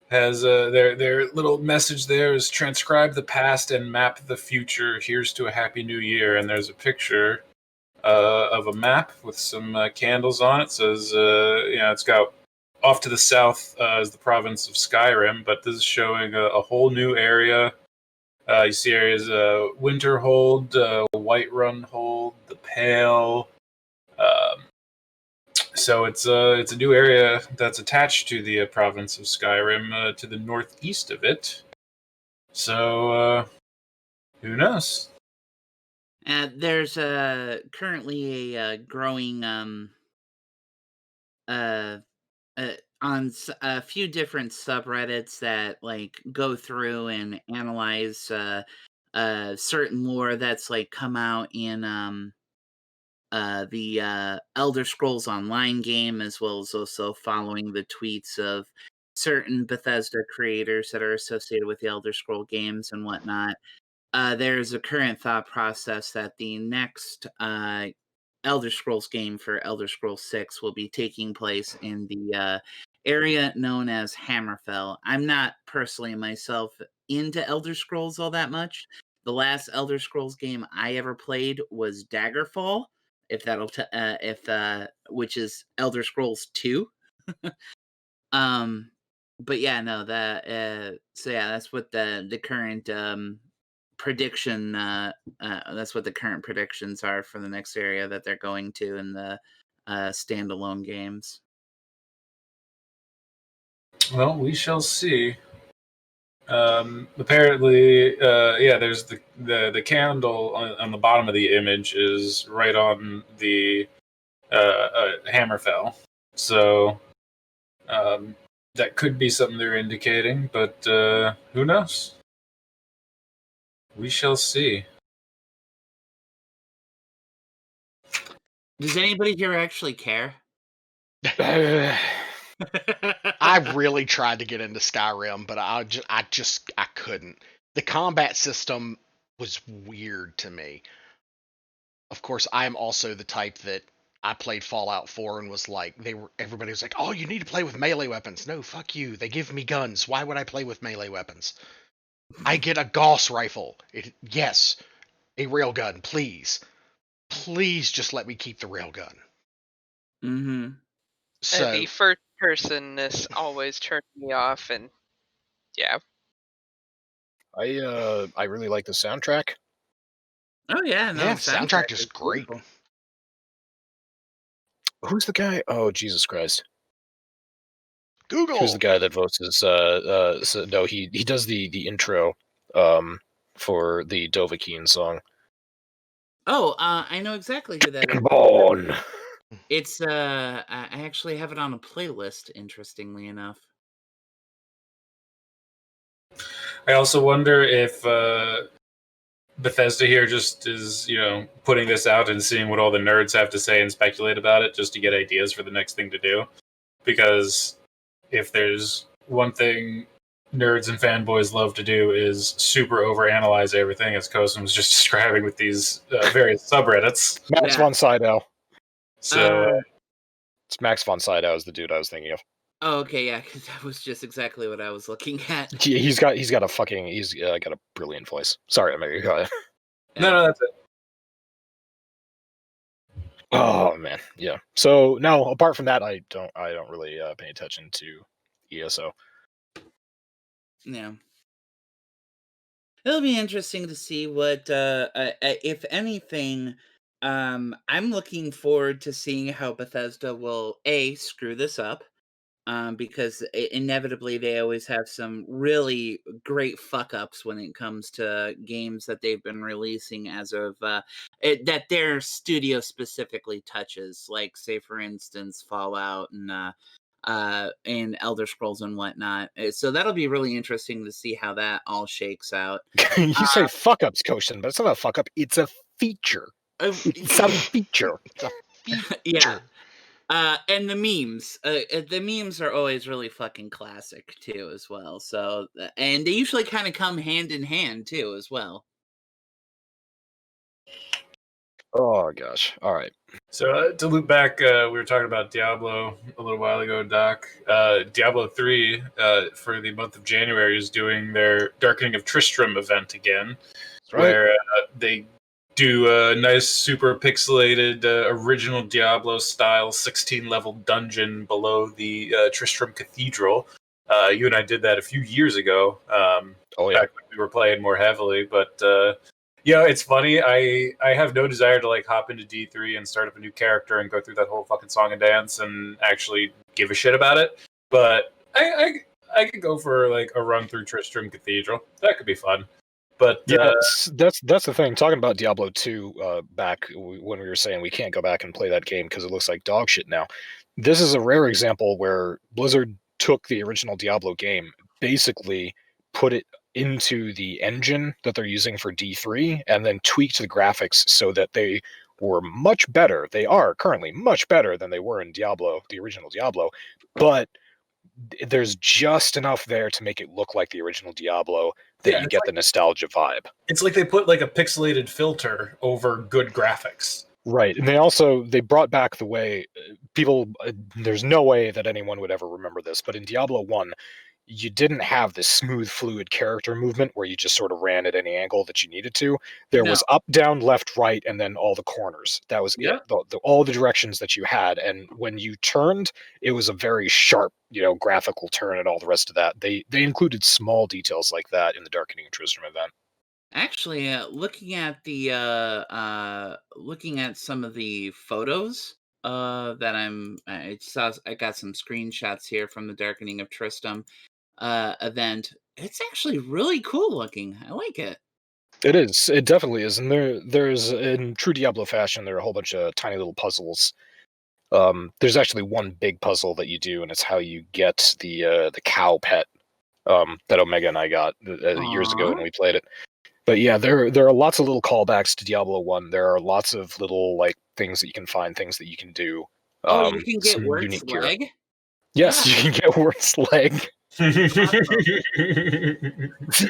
has their little message there is transcribe the past and map the future. Here's to a happy new year. And there's a picture of a map with some candles on it. It says, it's got off to the south is the province of Skyrim, but this is showing a whole new area. You see areas Winterhold, Whiterun Hold, the Pale. So it's a new area that's attached to the province of Skyrim to the northeast of it. So who knows? There's currently a growing on a few different subreddits that go through and analyze certain lore that's come out in the Elder Scrolls Online game, as well as also following the tweets of certain Bethesda creators that are associated with the Elder Scroll games and whatnot. There's a current thought process that the next Elder Scrolls game for Elder Scrolls 6 will be taking place in the area known as Hammerfell. I'm not personally myself into Elder Scrolls all that much. The last Elder Scrolls game I ever played was Daggerfall, which is Elder Scrolls 2. But yeah, no, that so yeah, that's what the current prediction. That's what the current predictions are for the next area that they're going to in the standalone games. Well, we shall see. Apparently, there's the candle on the bottom of the image is right on the Hammerfell. So that could be something they're indicating, but who knows? We shall see. Does anybody here actually care? I really tried to get into Skyrim, but I couldn't. The combat system was weird to me. Of course, I am also the type that I played Fallout 4 and was like, everybody was like, "Oh, you need to play with melee weapons." No, fuck you. They give me guns. Why would I play with melee weapons? I get a Gauss rifle. Yes, a railgun, please. Please just let me keep the railgun. Mm-hmm. So the first personness always turned me off, and yeah. I really like the soundtrack. Oh yeah, no, yeah, the soundtrack is great. beautiful. Who's the guy? Oh, Jesus Christ. Google. Who's the guy that votes as no, he does the intro for the Dovahkiin song. Oh, I know exactly who that is. Born. It's I actually have it on a playlist, interestingly enough. I also wonder if Bethesda here just is, putting this out and seeing what all the nerds have to say and speculate about it just to get ideas for the next thing to do. Because if there's one thing nerds and fanboys love to do is super overanalyze everything, as Kosen was just describing with these various subreddits. Max von Sydow. So it's Max von Sydow is the dude I was thinking of. Oh, okay, yeah, because that was just exactly what I was looking at. He's got a brilliant voice. Sorry, Omega, go ahead. No, that's it. Oh man, yeah. So no, apart from that, I don't really pay attention to ESO. Yeah. It'll be interesting to see what, if anything, I'm looking forward to seeing how Bethesda will screw this up, because inevitably they always have some really great fuck ups when it comes to games that they've been releasing as of that their studio specifically touches, like say for instance Fallout and Elder Scrolls and whatnot. So that'll be really interesting to see how that all shakes out. You say fuck ups, Kosen, but it's not a fuck up. It's a feature. It's a feature. It's a feature. Yeah. And the memes are always really fucking classic too, as well. So, and they usually kind of come hand in hand too, as well. Oh gosh! All right. So to loop back, we were talking about Diablo a little while ago, Doc. Diablo 3 for the month of January is doing their Darkening of Tristram event again, where they do a nice, super pixelated, original Diablo-style 16-level dungeon below the Tristram Cathedral. You and I did that a few years ago. Back when we were playing more heavily, but it's funny. I have no desire to hop into D3 and start up a new character and go through that whole fucking song and dance and actually give a shit about it. But I could go for a run through Tristram Cathedral. That could be fun. But that's the thing. Talking about Diablo 2 back when we were saying we can't go back and play that game because it looks like dog shit now. This is a rare example where Blizzard took the original Diablo game, basically put it into the engine that they're using for D3, and then tweaked the graphics so that they were much better. They are currently much better than they were in Diablo, the original Diablo, but there's just enough there to make it look like the original Diablo that you get the nostalgia vibe. It's like they put a pixelated filter over good graphics. Right, and they brought back the way people. There's no way that anyone would ever remember this, but in Diablo 1, you didn't have this smooth, fluid character movement where you just sort of ran at any angle that you needed to. There was up, down, left, right, and then all the corners. That was it. All the directions that you had, and when you turned, it was a very sharp, graphical turn, and all the rest of that. They included small details like that in the Darkening of Tristram event. Actually, looking at looking at some of the photos that I got some screenshots here from the Darkening of Tristram event. It's actually really cool looking. I like it. It is. It definitely is. And there's in true Diablo fashion, there are a whole bunch of tiny little puzzles. There's actually one big puzzle that you do, and it's how you get the cow pet that Omega and I got years ago when we played it. But yeah, there are lots of little callbacks to Diablo 1. There are lots of little like things that you can find, things that you can do. Oh, you can get Some Wert's unique gear. leg. Yes, you can get Wert's leg.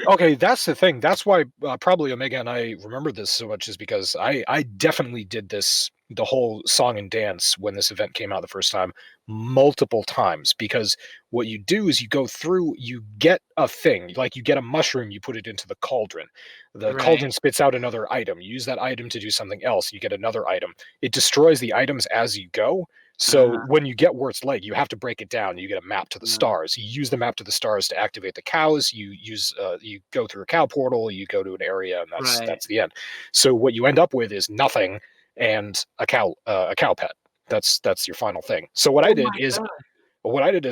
Okay, that's the thing. That's why probably Omega and I remember this so much, is because I definitely did this, the whole song and dance, when this event came out the first time, multiple times. Because what you do is you go through, you get a thing, like you get a mushroom, you put it into the cauldron. The cauldron spits out another item. You use that item to do something else. You get another item. It destroys the items as you go. So when you get Wert's leg, you have to break it down. You get a map to the stars. You use the map to the stars to activate the cows. You go through a cow portal. You go to an area, and that's the end. So what you end up with is nothing and a cow pet. That's your final thing. So what I did is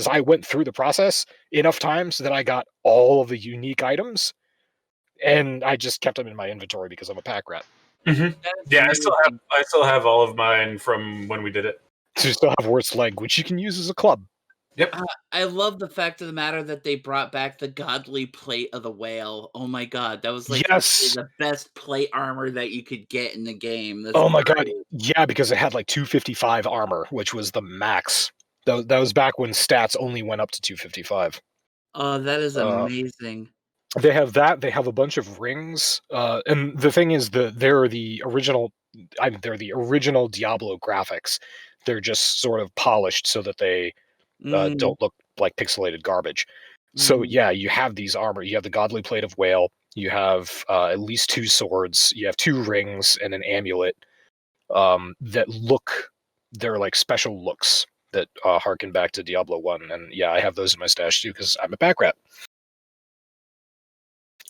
I went through the process enough times that I got all of the unique items, and I just kept them in my inventory because I'm a pack rat. Mm-hmm. Yeah, I still have all of mine from when we did it. So you still have Wert's leg, which you can use as a club. Yep. I love the fact of the matter that they brought back the godly plate of the whale. Oh my god, that was like the best plate armor that you could get in the game. Oh my god, yeah, because it had like 255 armor, which was the max. That was back when stats only went up to 255. Oh, that is amazing. They have that. They have a bunch of rings, and the thing is, they're the original. They're the original Diablo graphics. They're just sort of polished so that they don't look like pixelated garbage. So yeah, you have these armor. You have the godly plate of whale. You have at least 2 swords. You have 2 rings and an amulet that look. They're like special looks that harken back to Diablo 1. And yeah, I have those in my stash too because I'm a pack rat.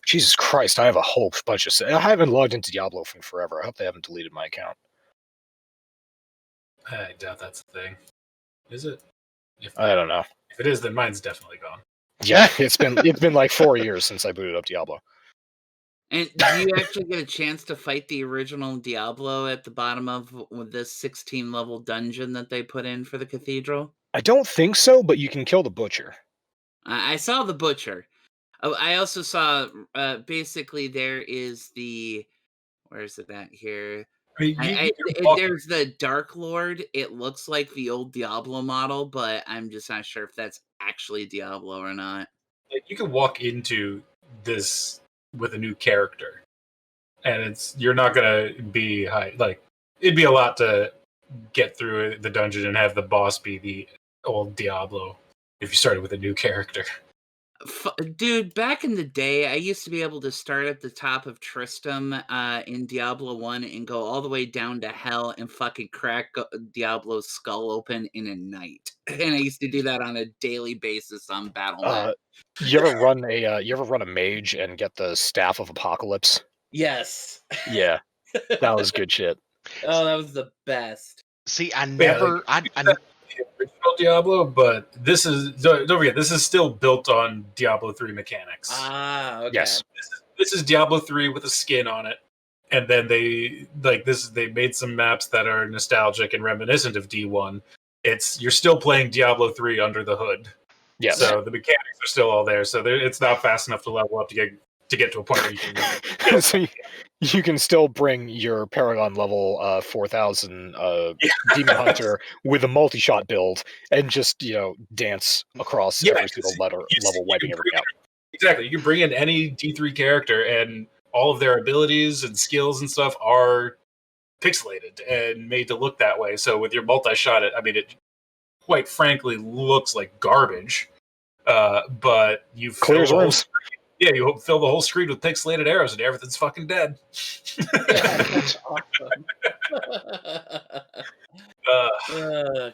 Jesus Christ, I have a whole bunch of... I haven't logged into Diablo from forever. I hope they haven't deleted my account. I doubt that's a thing. Is it? I don't know. If it is, then mine's definitely gone. Yeah, it's been like 4 years since I booted up Diablo. And do you actually get a chance to fight the original Diablo at the bottom of this 16-level dungeon that they put in for the cathedral? I don't think so, but you can kill the butcher. I saw the butcher. Oh, I also saw, basically, there is the... Where is it at here? There's the Dark Lord. It looks like the old Diablo model, but I'm just not sure if that's actually Diablo or not. Like, you can walk into this with a new character, and you're not gonna be high. Like, it'd be a lot to get through the dungeon and have the boss be the old Diablo if you started with a new character. Dude, back in the day, I used to be able to start at the top of Tristram in Diablo 1 and go all the way down to hell and fucking crack Diablo's skull open in a night. And I used to do that on a daily basis on Battle.net. You ever run a mage and get the Staff of Apocalypse? Yes. Yeah, that was good shit. Oh, that was the best. See, I never... The original Diablo, but don't forget, this is still built on Diablo 3 mechanics. Ah, okay. Yes. This is Diablo 3 with a skin on it. And then they made some maps that are nostalgic and reminiscent of D1. You're still playing Diablo 3 under the hood. Yes. So the mechanics are still all there. So it's not fast enough to level up to get to a point where you can... So you can still bring your Paragon level 4000 Demon Hunter with a multi-shot build and just, dance across every single level, wiping everything out. Exactly. You can bring in any D3 character, and all of their abilities and skills and stuff are pixelated and made to look that way. So with your multi-shot, it quite frankly looks like garbage. But you clears rooms. Yeah, you fill the whole screen with pixelated arrows and everything's fucking dead. That's awesome.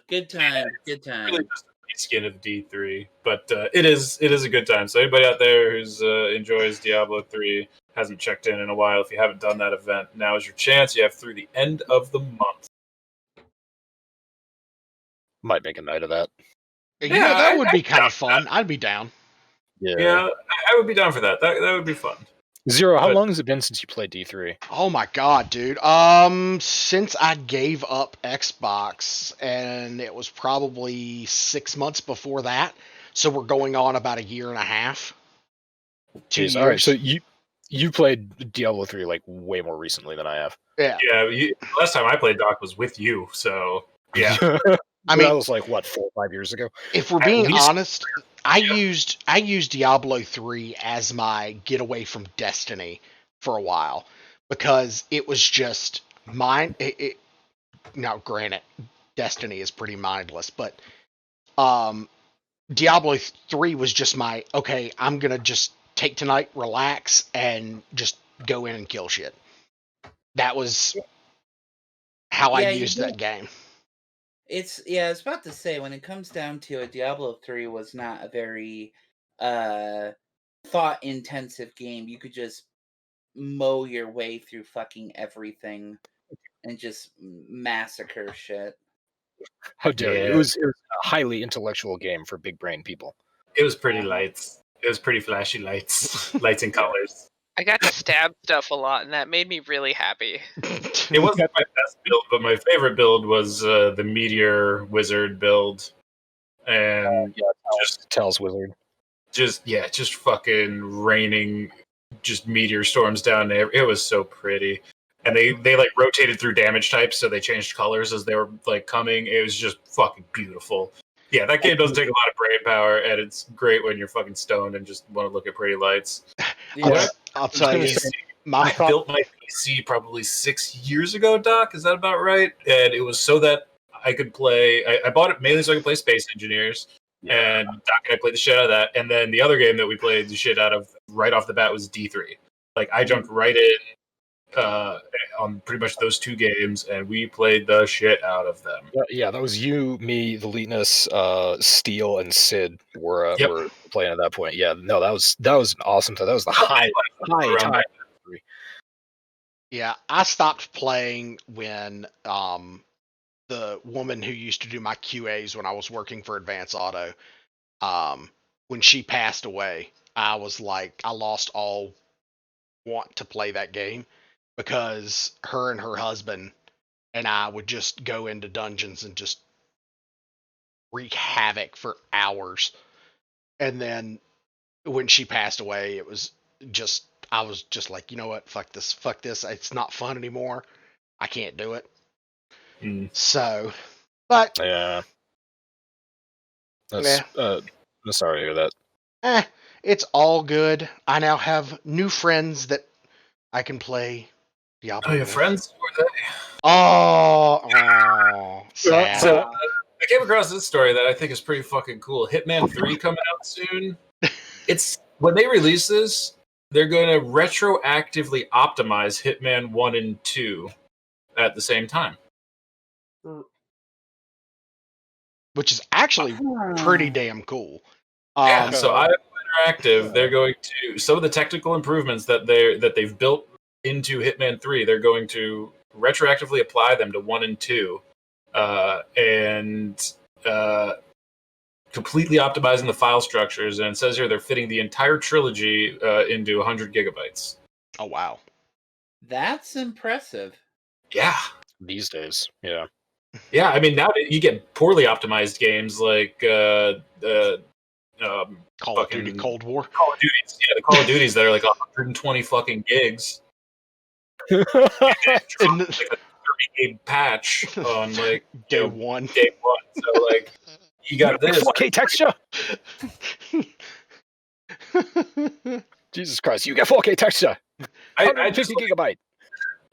Good time. Good time. Really just a skin of D3, but it is a good time. So anybody out there who's enjoys Diablo 3, hasn't checked in a while, if you haven't done that event, now is your chance. You have through the end of the month. Might make a night of that. Yeah, that would be kind of fun. I'd be down. Yeah, I would be down for that. That would be fun. Zero, how long has it been since you played D3? Oh my god, dude. Since I gave up Xbox, and it was probably 6 months before that. So we're going on about a year and a half. 2 years. All right, so you played Diablo 3 like way more recently than I have. Yeah. Yeah, last time I played Doc was with you, so yeah. I mean, that was like what 4 or 5 years ago. If we're being honest, I used Diablo 3 as my getaway from Destiny for a while because it was just now, granted, Destiny is pretty mindless, but Diablo 3 was just my okay. I'm gonna just take tonight, relax, and just go in and kill shit. That was how I used that game. I was about to say, when it comes down to it, Diablo 3 was not a very thought intensive game. You could just mow your way through fucking everything and just massacre shit. How dare you? It was a highly intellectual game for big brain people. It was pretty lights. It was pretty flashy lights, lights and colors. I got to stab stuff a lot, and that made me really happy. It wasn't my best build, but my favorite build was the Meteor Wizard build, and just Tells Wizard. Just fucking raining, just meteor storms down there. It was so pretty, and they like rotated through damage types, so they changed colors as they were like coming. It was just fucking beautiful. Yeah, that game doesn't take a lot of brain power, and it's great when you're fucking stoned and just want to look at pretty lights. I'll tell you, I built my PC probably 6 years ago, Doc. Is that about right? And it was so that I could play. I bought it mainly so I could play Space Engineers, and Doc and I played the shit out of that. And then the other game that we played the shit out of right off the bat was D3. Like I jumped right in on pretty much those two games, and we played the shit out of them. Yeah, that was you, me, the Leetness, Steel, and Sid were playing at that point. Yeah, no, that was an awesome time. That was the high time. Yeah, I stopped playing when the woman who used to do my QAs when I was working for Advance Auto, when she passed away, I was like, I lost all want to play that game because her and her husband and I would just go into dungeons and just wreak havoc for hours. And then when she passed away, it was just, I was just like, you know what, fuck this, it's not fun anymore. I can't do it. So, but yeah, I'm sorry to hear that. It's all good. I now have new friends that I can play Diablo. Oh, your friends? Who are they? Oh, sad. So I came across this story that I think is pretty fucking cool. Hitman 3 coming out soon. It's when they release this, they're going to retroactively optimize Hitman 1 and 2 at the same time. Which is actually pretty damn cool. So IO Interactive, they're going to some of the technical improvements that they've built into Hitman 3, they're going to retroactively apply them to 1 and 2, and completely optimizing the file structures. And it says here they're fitting the entire trilogy into 100 gigabytes. Oh wow, that's impressive. Yeah, these days, yeah. Yeah, I mean now you get poorly optimized games like Call of Duty Cold War. Call of Duties, yeah, the Call of Duties that are like 120 fucking gigs. And like a 30 patch on like day one. So like you got this 4K texture. Jesus Christ, you get 4K texture. 150 gigabyte.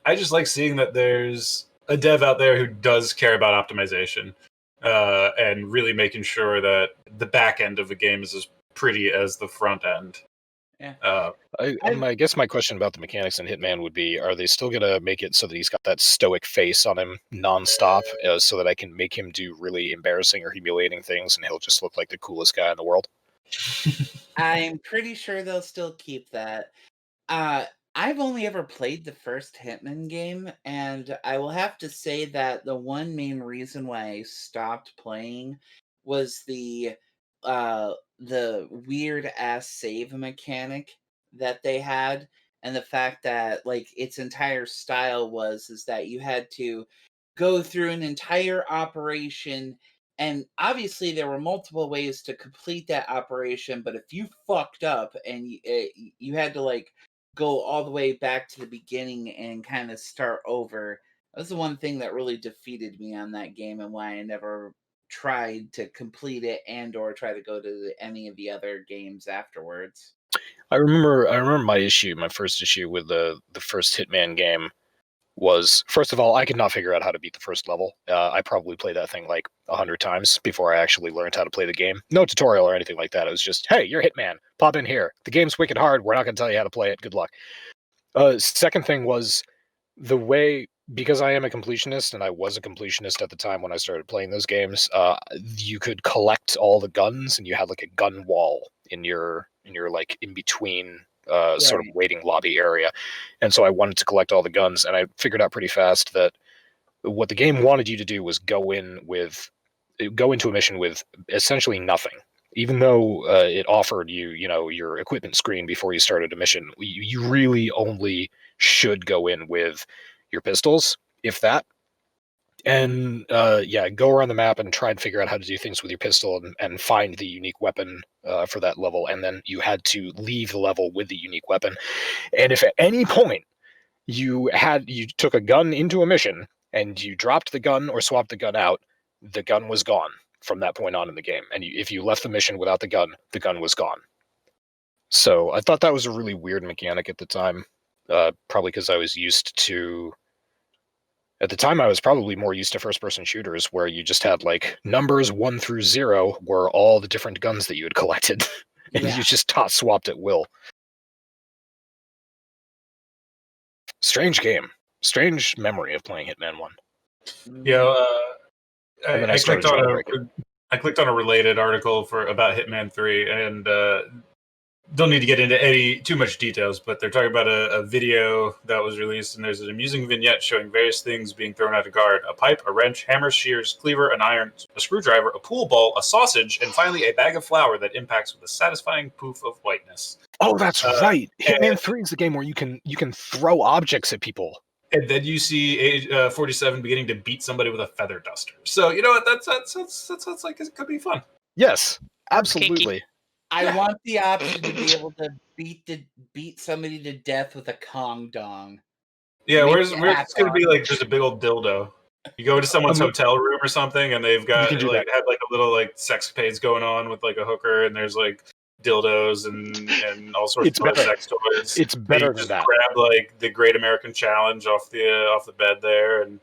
I just like seeing that there's a dev out there who does care about optimization and really making sure that the back end of a game is as pretty as the front end. Yeah. I guess my question about the mechanics in Hitman would be, are they still going to make it so that he's got that stoic face on him nonstop so that I can make him do really embarrassing or humiliating things and he'll just look like the coolest guy in the world? I'm pretty sure they'll still keep that. I've only ever played the first Hitman game, and I will have to say that the one main reason why I stopped playing was the weird ass save mechanic that they had, and the fact that like its entire style is that you had to go through an entire operation, and obviously there were multiple ways to complete that operation, but if you fucked up and you had to like go all the way back to the beginning and kind of start over. That was the one thing that really defeated me on that game, and why I never tried to complete it and or try to go to any of the other games afterwards. I remember my first issue with the first Hitman game was, first of all, I could not figure out how to beat the first level. I probably played that thing like 100 times before I actually learned how to play the game. No tutorial or anything like that. It was just, hey, you're Hitman. Pop in here. The game's wicked hard. We're not going to tell you how to play it. Good luck. Second thing was the way, because I am a completionist, and I was a completionist at the time when I started playing those games, you could collect all the guns, and you had like a gun wall in your like in between sort of waiting lobby area. And so I wanted to collect all the guns, and I figured out pretty fast that what the game wanted you to do was go into a mission with essentially nothing. Even though it offered you, your equipment screen before you started a mission, you really only should go in with your pistols, if that. And go around the map and try and figure out how to do things with your pistol and find the unique weapon for that level. And then you had to leave the level with the unique weapon. And if at any point you took a gun into a mission and you dropped the gun or swapped the gun out, the gun was gone from that point on in the game. And if you left the mission without the gun was gone. So I thought that was a really weird mechanic at the time, probably because I was used to... At the time, I was probably more used to first-person shooters where you just had, like, numbers 1 through 0 were all the different guns that you had collected, and you just swapped at will. Strange game. Strange memory of playing Hitman 1. Yeah, And then I started clicked on trying to break it. I clicked on a related article about Hitman 3, and don't need to get into too much details, but they're talking about a video that was released, and there's an amusing vignette showing various things being thrown out of guard: a pipe, a wrench, hammer, shears, cleaver, an iron, a screwdriver, a pool ball, a sausage, and finally a bag of flour that impacts with a satisfying poof of whiteness. Oh, that's right. Hitman 3 is the game where you can throw objects at people. And then you see 47 beginning to beat somebody with a feather duster. So you know what? That's like it could be fun. Yes, absolutely. I want the option to be able to beat somebody to death with a Kong dong. Yeah, where's it's gonna be like just a big old dildo. You go into someone's hotel room or something, and they've got had like a little like sexcapades going on with like a hooker, and there's like dildos and all sorts of sex toys. It's better than that. Grab like the Great American Challenge off the bed there, and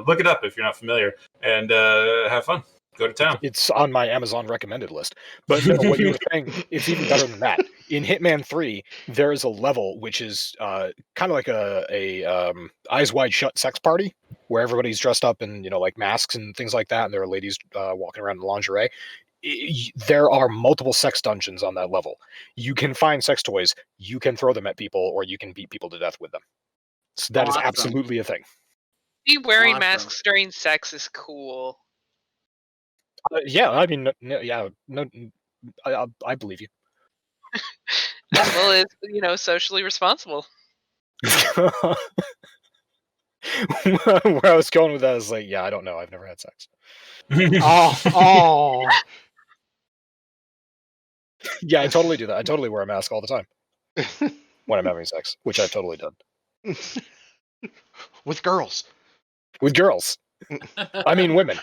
look it up if you're not familiar, and have fun. Go to town. It's on my Amazon recommended list. But no, what you were saying, it's even better than that. In Hitman 3, there is a level which is kind of like a Eyes Wide Shut sex party, where everybody's dressed up in like masks and things like that, and there are ladies walking around in lingerie. There are multiple sex dungeons on that level. You can find sex toys, you can throw them at people, or you can beat people to death with them. So that is absolutely a thing. Wearing masks during sex is cool. Yeah, I mean, yeah, no, I believe you. As well as, socially responsible. Where I was going with that is like, yeah, I don't know. I've never had sex. Oh. Yeah, I totally do that. I totally wear a mask all the time when I'm having sex, which I've totally done. With girls. With girls. I mean, women.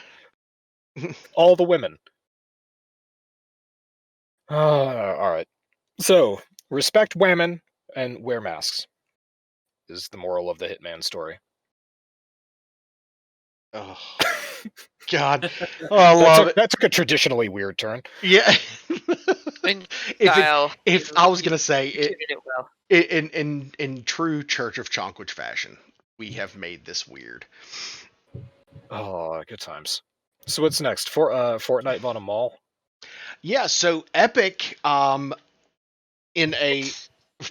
All the women. All right. So, respect women and wear masks is the moral of the Hitman story. Oh, God. Oh, I love it. That took a traditionally weird turn. Yeah. If I was going to say, in true Church of Chonkwij fashion, we have made this weird. Oh, good times. So what's next? Fortnite bought a mall? Yeah, so Epic, in a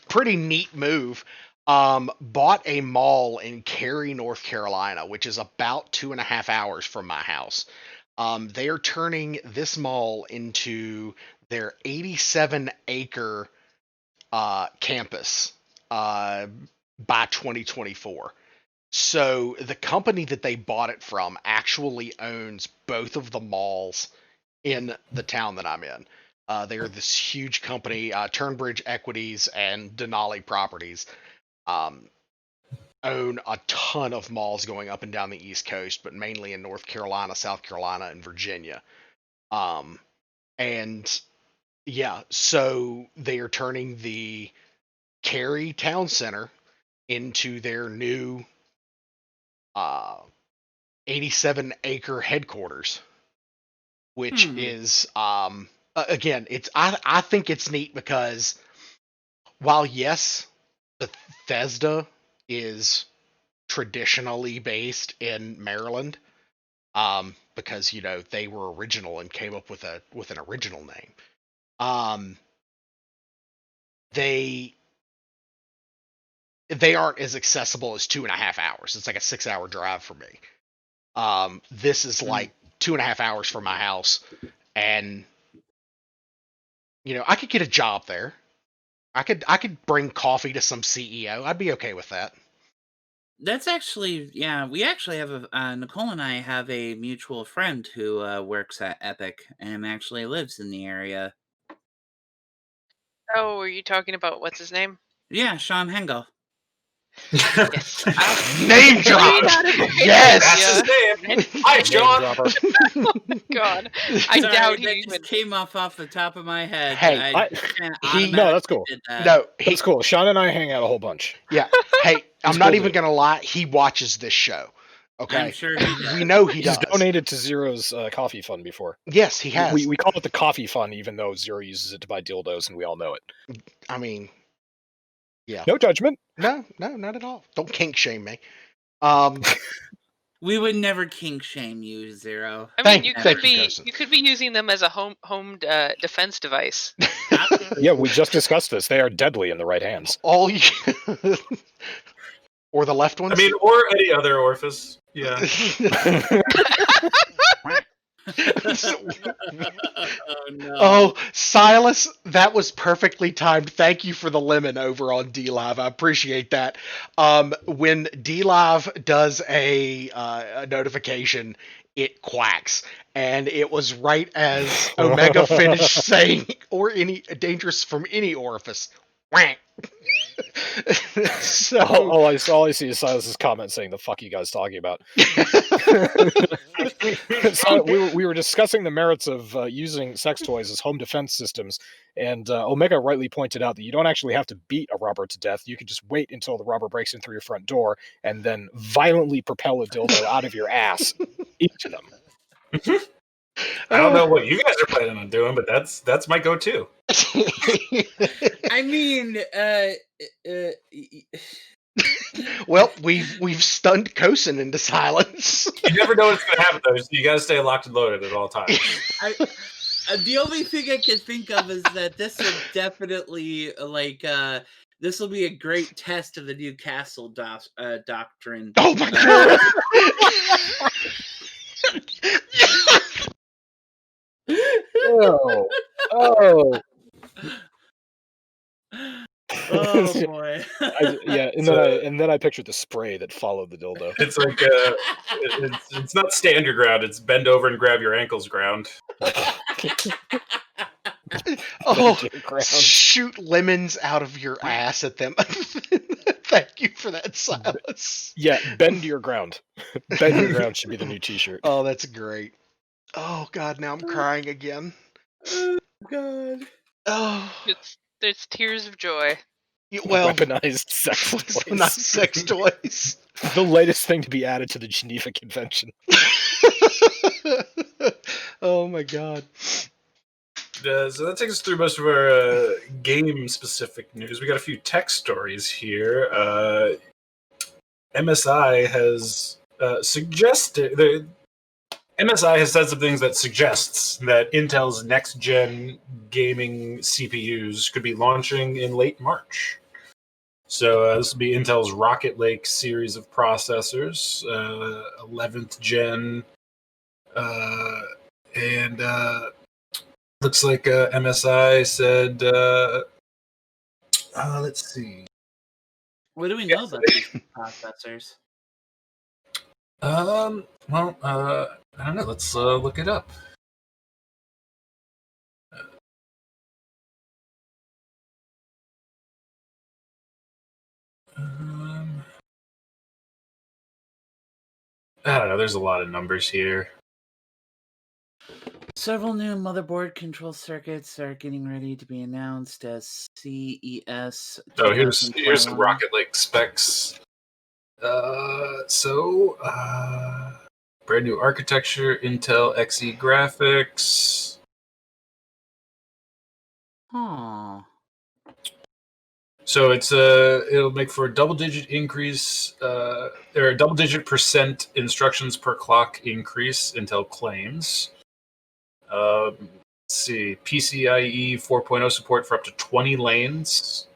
pretty neat move, bought a mall in Cary, North Carolina, which is about 2.5 hours from my house. They are turning this mall into their 87-acre campus by 2024. So the company that they bought it from actually owns both of the malls in the town that I'm in. They are this huge company, Turnbridge Equities and Denali Properties. Own a ton of malls going up and down the East Coast, but mainly in North Carolina, South Carolina, and Virginia. And yeah, so they are turning the Cary Town Center into their new 87-acre headquarters, which is again, it's I think it's neat because while yes, Bethesda is traditionally based in Maryland, because they were original and came up with an original name. They aren't as accessible as 2.5 hours. It's like a 6-hour drive for me. This is like 2.5 hours from my house, and I could get a job there. I could bring coffee to some CEO. I'd be okay with that. That's actually, yeah, we actually have Nicole and I have a mutual friend who works at Epic and actually lives in the area. Oh, are you talking about what's his name? Yeah, Sean Hengel. Yes. Name drop. Yes, that's his name. Hi, Sean. Oh, God, I Sorry, doubt that he just even. came off the top of my head. Hey, no, that's cool. That's cool. Sean and I hang out a whole bunch. Yeah. Hey, I'm He's not cool even dude. gonna lie. He watches this show. Okay. I'm sure he does. We know he He's does. donated to Zero's coffee fund before. Yes, he has. We call it the coffee fund, even though Zero uses it to buy dildos, and we all know it. I mean, yeah. No judgment. No, not at all. Don't kink shame me. We would never kink shame you, Zero. I mean, Thank you, Kosen. you could be using them as a home defense device. Yeah, we just discussed this. They are deadly in the right hands. All you or the left ones. I mean, or any other orifice. Yeah. Oh, no. Oh, Silas, that was perfectly timed. Thank you for the lemon over on DLive. I appreciate that. When DLive does a notification, it quacks. And it was right as Omega finished saying, or any dangerous from any orifice. Whack. So all I see is Silas's comment saying, "The fuck you guys talking about?" So we were discussing the merits of using sex toys as home defense systems, and Omega rightly pointed out that you don't actually have to beat a robber to death. You can just wait until the robber breaks in through your front door, and then violently propel a dildo out of your ass into them. I don't know what you guys are planning on doing, but that's my go-to. I mean, well, we've stunned Kosen into silence. You never know what's going to happen, though. So you got to stay locked and loaded at all times. The only thing I can think of is that this will definitely, this will be a great test of the new castle doctrine. Oh my god! Oh. Oh boy! And then I pictured the spray that followed the dildo. It's like it's not stand your ground; it's bend over and grab your ankles ground. Oh, shoot lemons out of your ass at them. Thank you for that, Silas. Yeah, bend your ground. Bend your ground should be the new T-shirt. Oh, that's great. Oh god, now I'm crying again. Oh god. Oh, There's tears of joy. well, Weaponized sex toys. not sex toys. The latest thing to be added to the Geneva Convention. Oh my god. So that takes us through most of our game-specific news. We got a few tech stories here. MSI has MSI has said some things that suggests that Intel's next-gen gaming CPUs could be launching in late March. So this will be Intel's Rocket Lake series of processors, 11th gen, and looks like MSI said. Let's see. What do we know about these processors? Well, I don't know. Let's look it up. I don't know. There's a lot of numbers here. Several new motherboard control circuits are getting ready to be announced as CES. Oh, here's some 2021. Rocket Lake specs. Brand new architecture, Intel Xe graphics. Huh. So it'll make for a double-digit increase, or a double-digit % instructions per clock increase. Intel claims. Let's see, PCIe 4.0 support for up to 20 lanes.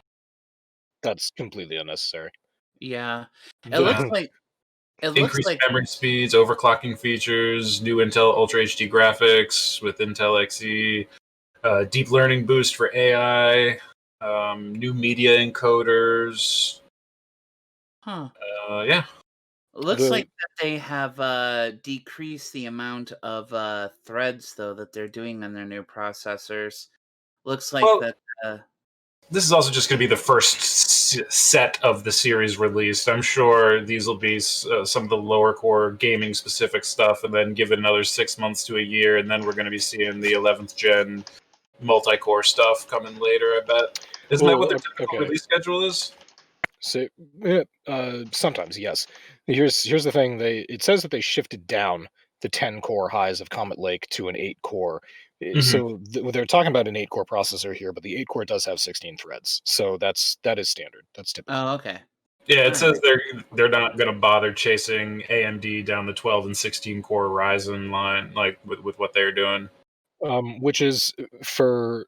That's completely unnecessary. Yeah. It looks like Increased memory speeds, overclocking features, new Intel Ultra HD graphics with Intel Xe, deep learning boost for AI, new media encoders. Huh. Yeah. It looks like that they have decreased the amount of threads though that they're doing on their new processors. Looks like that. This is also just going to be the first set of the series released. I'm sure these will be some of the lower core gaming specific stuff, and then give it another 6 months to a year, and then we're going to be seeing the 11th gen multi-core stuff coming later, I bet. Isn't that what their typical release schedule is? So, sometimes, yes. Here's the thing. It says that they shifted down the 10-core highs of Comet Lake to an 8-core. So they're talking about an 8-core processor here, but the 8-core does have 16 threads. So that is standard. That's typical. Oh, okay. Yeah, it says they're not going to bother chasing AMD down the 12 and 16 core Ryzen line like with what they're doing. Which is for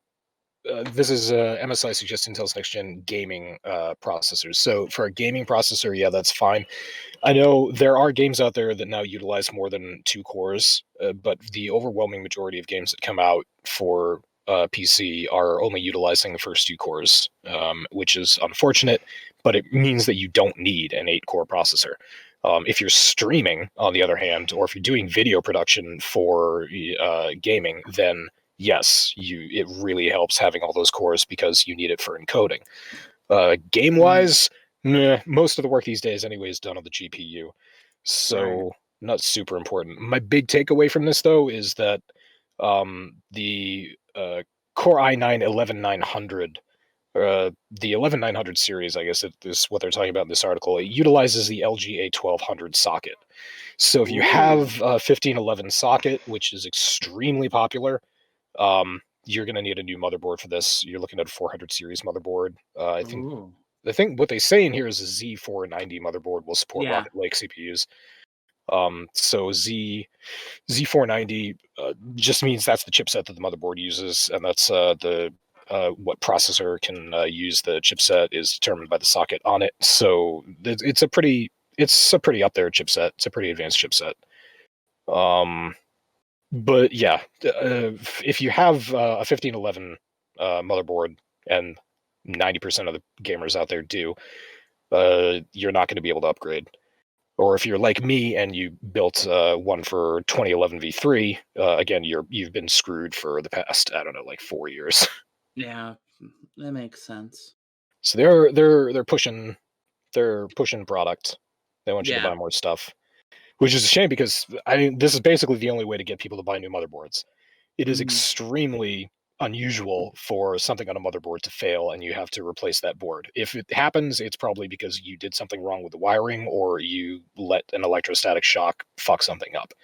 this is MSI suggests Intel's next gen gaming processors. So for a gaming processor, yeah, that's fine. I know there are games out there that now utilize more than 2 cores, but the overwhelming majority of games that come out for PC are only utilizing the first 2 cores, which is unfortunate, but it means that you don't need an 8-core processor. If you're streaming, on the other hand, or if you're doing video production for gaming, then yes, it really helps having all those cores because you need it for encoding. Game-wise, most of the work these days anyway is done on the GPU, so not super important. My big takeaway from this, though, is that the Core i9 11900, the 11900 series, I guess is what they're talking about in this article, it utilizes the LGA 1200 socket. So if you have a 1511 socket, which is extremely popular, you're going to need a new motherboard for this. You're looking at a 400 series motherboard. I think what they say in here is a Z490 motherboard will support Rocket Lake CPUs. So Z490 just means that's the chipset that the motherboard uses, and that's what processor can use the chipset is determined by the socket on it. So it's a pretty up there chipset. It's a pretty advanced chipset. But yeah, if you have a 1511 motherboard, and 90% of the gamers out there do, you're not going to be able to upgrade. Or if you're like me and you built one for 2011 V3, again, you've been screwed for the past, I don't know, like 4 years. Yeah, that makes sense. So they're pushing product. They want you to buy more stuff, which is a shame because this is basically the only way to get people to buy new motherboards. It is extremely unusual for something on a motherboard to fail and you have to replace that board. If it happens, it's probably because you did something wrong with the wiring or you let an electrostatic shock fuck something up.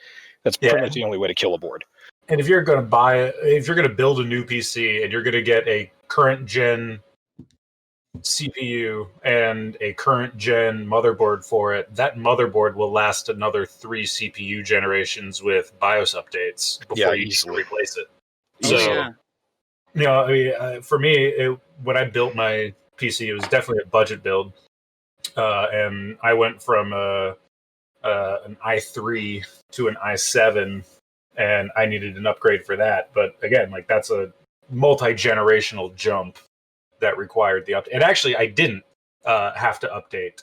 That's pretty much the only way to kill a board. And if you're going to build a new PC and you're going to get a current gen CPU and a current gen motherboard for it, that motherboard will last another 3 CPU generations with BIOS updates before you can replace it. So, for me, when I built my PC. It was definitely a budget build, and I went from an i3 to an i7, and I needed an upgrade for that. But again, like that's a multi-generational jump that required the update. And actually, I didn't have to update.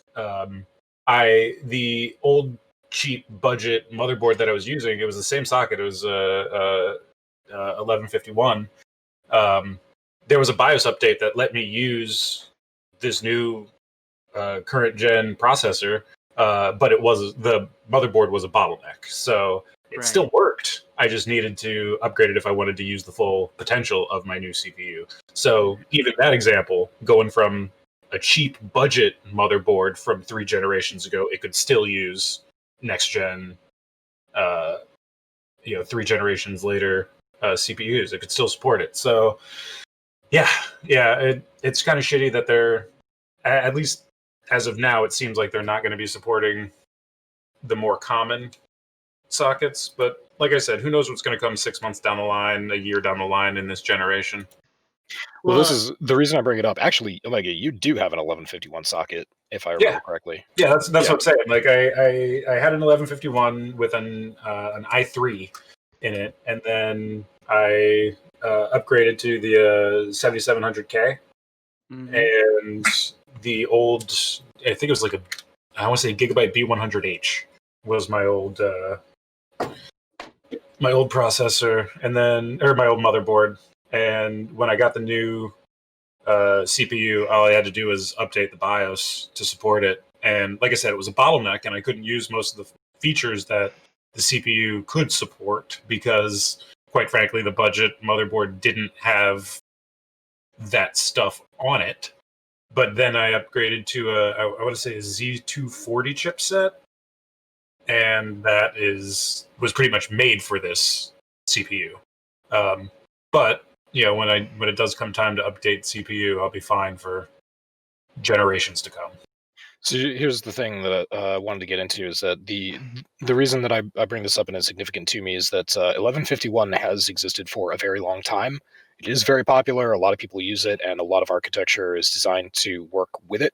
The old cheap budget motherboard that I was using, it was the same socket. It was 1151. There was a BIOS update that let me use this new current gen processor, but the motherboard was a bottleneck, so it still worked. I just needed to upgrade it if I wanted to use the full potential of my new CPU. So even that example, going from a cheap budget motherboard from 3 generations ago, it could still use next gen, 3 generations later CPUs. It could still support it. So yeah, it's kind of shitty that they're, at least as of now, it seems like they're not going to be supporting the more common sockets. But like I said, who knows what's going to come 6 months down the line, a year down the line in this generation. Well, this is the reason I bring it up. Actually, Omega, you do have an 1151 socket, if I remember correctly. Yeah, that's what I'm saying. Like I had an 1151 with an i3 in it, and then I upgraded to the 7700K, and the old, I think it was like I want to say Gigabyte B100H was my old processor, and then, or my old motherboard. And when I got the new CPU, all I had to do was update the BIOS to support it. And like I said, it was a bottleneck, and I couldn't use most of the features that the CPU could support because, quite frankly, the budget motherboard didn't have that stuff on it. But then I upgraded to I want to say a Z240 chipset, and that was pretty much made for this CPU. But when it does come time to update CPU, I'll be fine for generations to come. So here's the thing that I wanted to get into is that the reason that I bring this up and it's significant to me is that 1151 has existed for a very long time. It is very popular. A lot of people use it, and a lot of architecture is designed to work with it.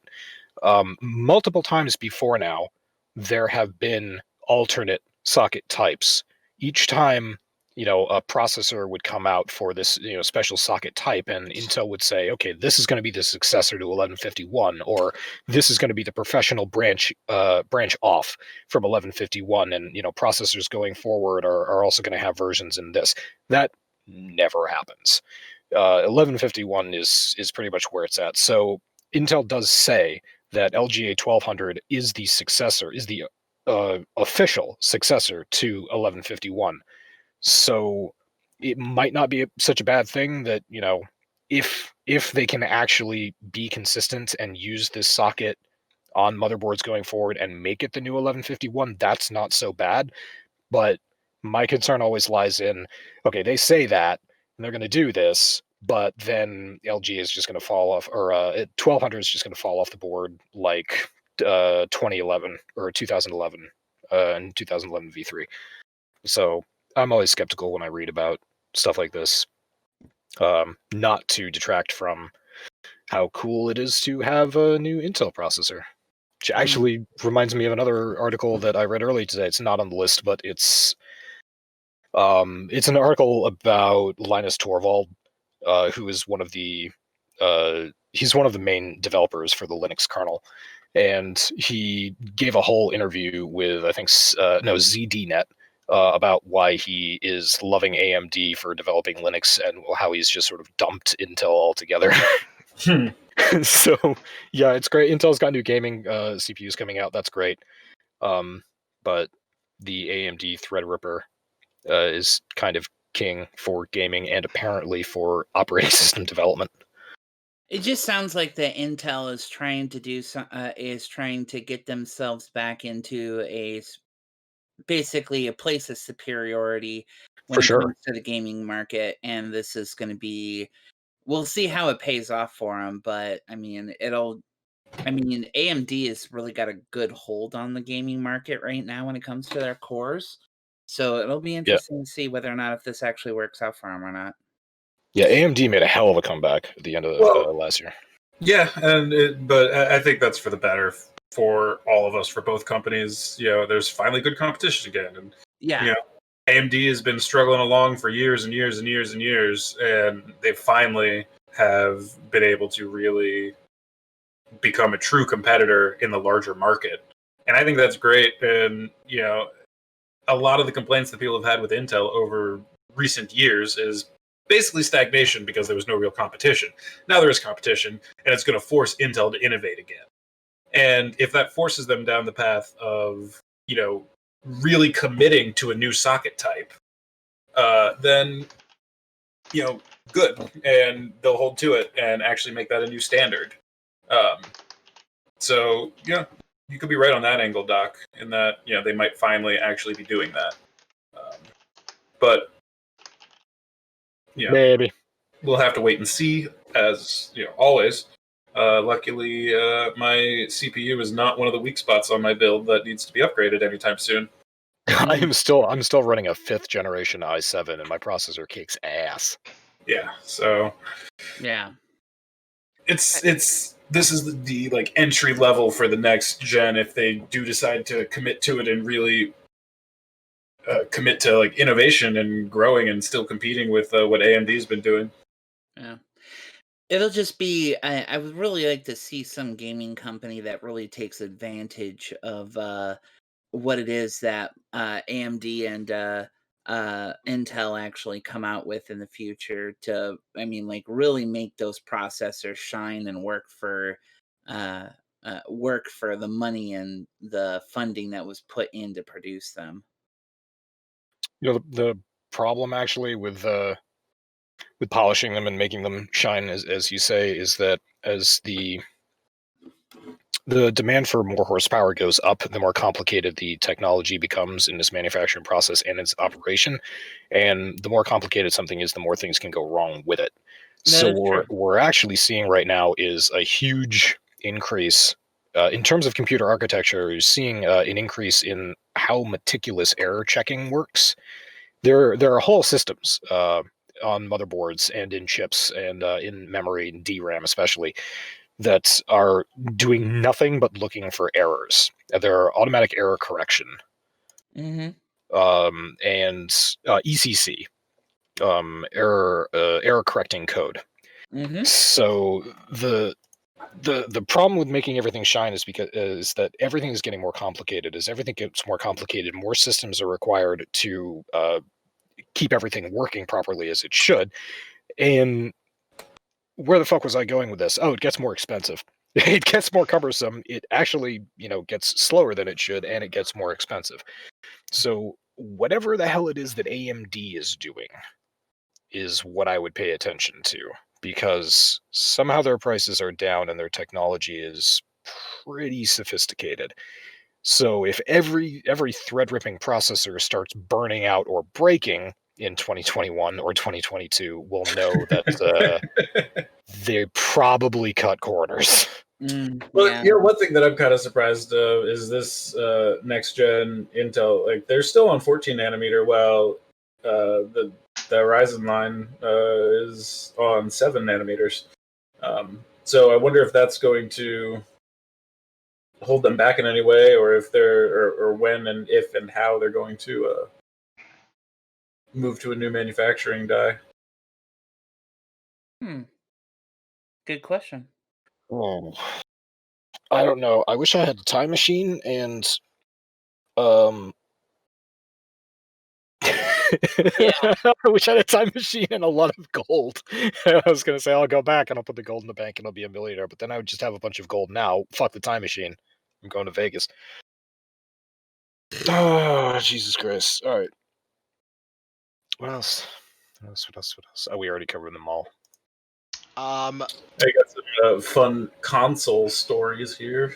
Multiple times before now, there have been alternate socket types. Each time, a processor would come out for this, special socket type, and Intel would say, okay, this is going to be the successor to 1151, or this is going to be the professional branch off from 1151, and processors going forward are also going to have versions in this. That never happens. 1151 is pretty much where it's at. So Intel does say that LGA 1200 is the successor, is the official successor to 1151. So it might not be such a bad thing that, if they can actually be consistent and use this socket on motherboards going forward and make it the new 1151, that's not so bad. But my concern always lies in, okay, they say that, and they're going to do this, but then LG is just going to fall off, or 1200 is just going to fall off the board like 2011 or 2011 and 2011 V3. So I'm always skeptical when I read about stuff like this. Not to detract from how cool it is to have a new Intel processor. Which actually reminds me of another article that I read earlier today. It's not on the list, but it's an article about Linus Torvald, who is one of the main developers for the Linux kernel, and he gave a whole interview with ZDNet about why he is loving AMD for developing Linux and how he's just sort of dumped Intel altogether. So yeah, it's great. Intel's got new gaming CPUs coming out. That's great. But the AMD Threadripper is kind of king for gaming and apparently for operating system development. It just sounds like that Intel is trying to get themselves back into basically a place of superiority when it comes to the gaming market, and this is going to be, we'll see how it pays off for them, but AMD has really got a good hold on the gaming market right now when it comes to their cores, so it'll be interesting to see whether or not if this actually works out for them or not. Yeah, AMD made a hell of a comeback at the end of last year. Yeah, but I think that's for the better for all of us, for both companies. There's finally good competition again, and Yeah. AMD has been struggling along for years and years and years and years, and they finally have been able to really become a true competitor in the larger market. And I think that's great. And a lot of the complaints that people have had with Intel over recent years is basically stagnation because there was no real competition. Now there is competition, and it's going to force Intel to innovate again. And if that forces them down the path of, really committing to a new socket type, then, good. And they'll hold to it and actually make that a new standard. So, you could be right on that angle, Doc, in that, they might finally actually be doing that. But, Maybe. we'll have to wait and see, as always. Luckily, my CPU is not one of the weak spots on my build that needs to be upgraded anytime soon. I'm still running a 5th generation i7, and my processor kicks ass. Yeah, so Yeah. this is the like entry level for the next gen if they do decide to commit to it and really commit to like innovation and growing and still competing with what AMD's been doing. Yeah. It'll just be, I would really like to see some gaming company that really takes advantage of what it is that AMD and Intel actually come out with in the future to, really make those processors shine and uh, work for the money and the funding that was put in to produce them. The problem actually with polishing them and making them shine, as you say, is that as the demand for more horsepower goes up, the more complicated the technology becomes in its manufacturing process and its operation. And the more complicated something is, the more things can go wrong with it. So That is true. what we're actually seeing right now is a huge increase in terms of computer architecture. You're seeing an increase in how meticulous error checking works. There are whole systems on motherboards and in chips and in memory and DRAM especially that are doing nothing but looking for errors. There are automatic error correction Mm-hmm. and ECC, error correcting code. Mm-hmm. So the problem with making everything shine is that everything is getting more complicated. As everything gets more complicated, more systems are required to keep everything working properly as it should. And where the fuck was I going with this? Oh, it gets more expensive. It gets more cumbersome. It actually, gets slower than it should, and it gets more expensive. So whatever the hell it is that AMD is doing is what I would pay attention to, because somehow their prices are down and their technology is pretty sophisticated. So if every thread ripping processor starts burning out or breaking in 2021 or 2022, we'll know that they probably cut corners. But one thing that I'm kind of surprised of is this next gen Intel. Like they're still on 14 nanometer, while the Ryzen line is on 7 nanometers. So I wonder if that's going to hold them back in any way, or if or when and if and how they're going to move to a new manufacturing die. Good question. Oh, I don't know. I wish I had a time machine and I wish I had a time machine and a lot of gold. I was gonna say I'll go back and I'll put the gold in the bank and I'll be a millionaire, but then I would just have a bunch of gold now. Fuck the time machine. I'm going to Vegas. Oh, Jesus Christ. All right. What else? What else? Oh, we already covered them all. I got some fun console stories here.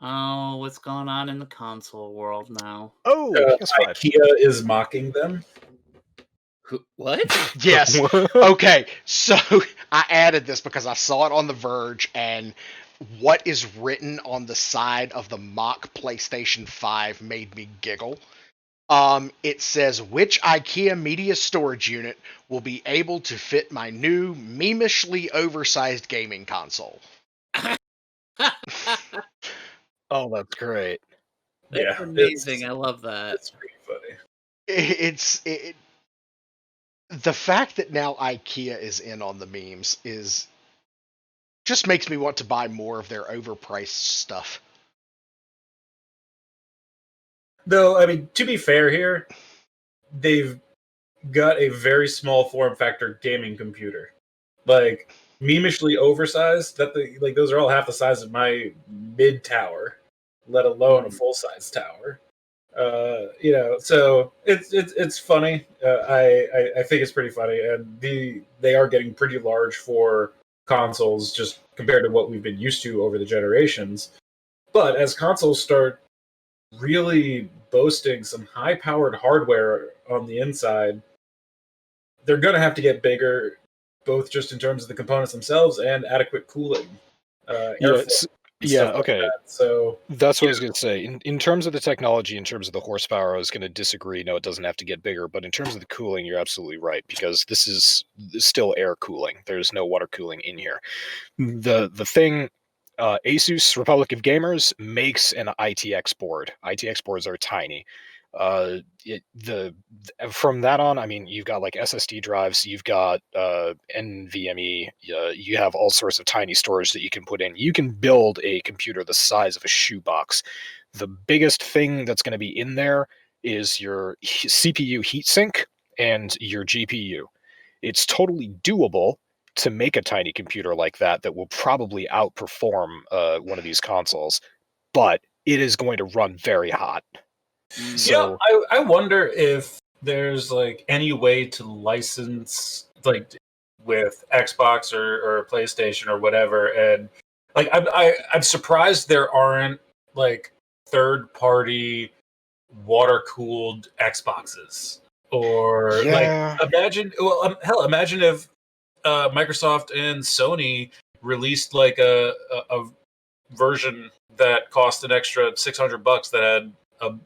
Oh, what's going on in the console world now? Oh, PS5. IKEA is mocking them. What? Yes. Okay. So I added this because I saw it on The Verge, and what is written on the side of the mock PlayStation 5 made me giggle. It says, which IKEA media storage unit will be able to fit my new memishly oversized gaming console? Oh, that's great. That's amazing. I love that. It's pretty funny. It's the fact that now IKEA is in on the memes just makes me want to buy more of their overpriced stuff. Though, I mean, to be fair here, they've got a very small form factor gaming computer. Like, memishly oversized, those are all half the size of my mid tower, let alone a full size tower. So it's funny. I think it's pretty funny, and they are getting pretty large for consoles just compared to what we've been used to over the generations. But as consoles start really boasting some high-powered hardware on the inside, they're going to have to get bigger, both just in terms of the components themselves and adequate cooling, airflow. Okay. So that's what I was going to say. In terms of the technology, in terms of the horsepower, I was going to disagree. No, it doesn't have to get bigger. But in terms of the cooling, you're absolutely right, because this is still air cooling. There's no water cooling in here. The thing, Asus Republic of Gamers makes an ITX board. ITX boards are tiny. From that on, I mean, you've got like SSD drives, you've got NVMe, you have all sorts of tiny storage that you can put in. You can build a computer the size of a shoebox. The biggest thing that's going to be in there is your CPU heatsink and your GPU. It's totally doable to make a tiny computer like that will probably outperform one of these consoles, but it is going to run very hot. So I wonder if there's like any way to license like with Xbox or PlayStation or whatever, and like I'm surprised there aren't like third-party water-cooled Xboxes, or yeah, like imagine if Microsoft and Sony released like a version that cost an extra $600 that had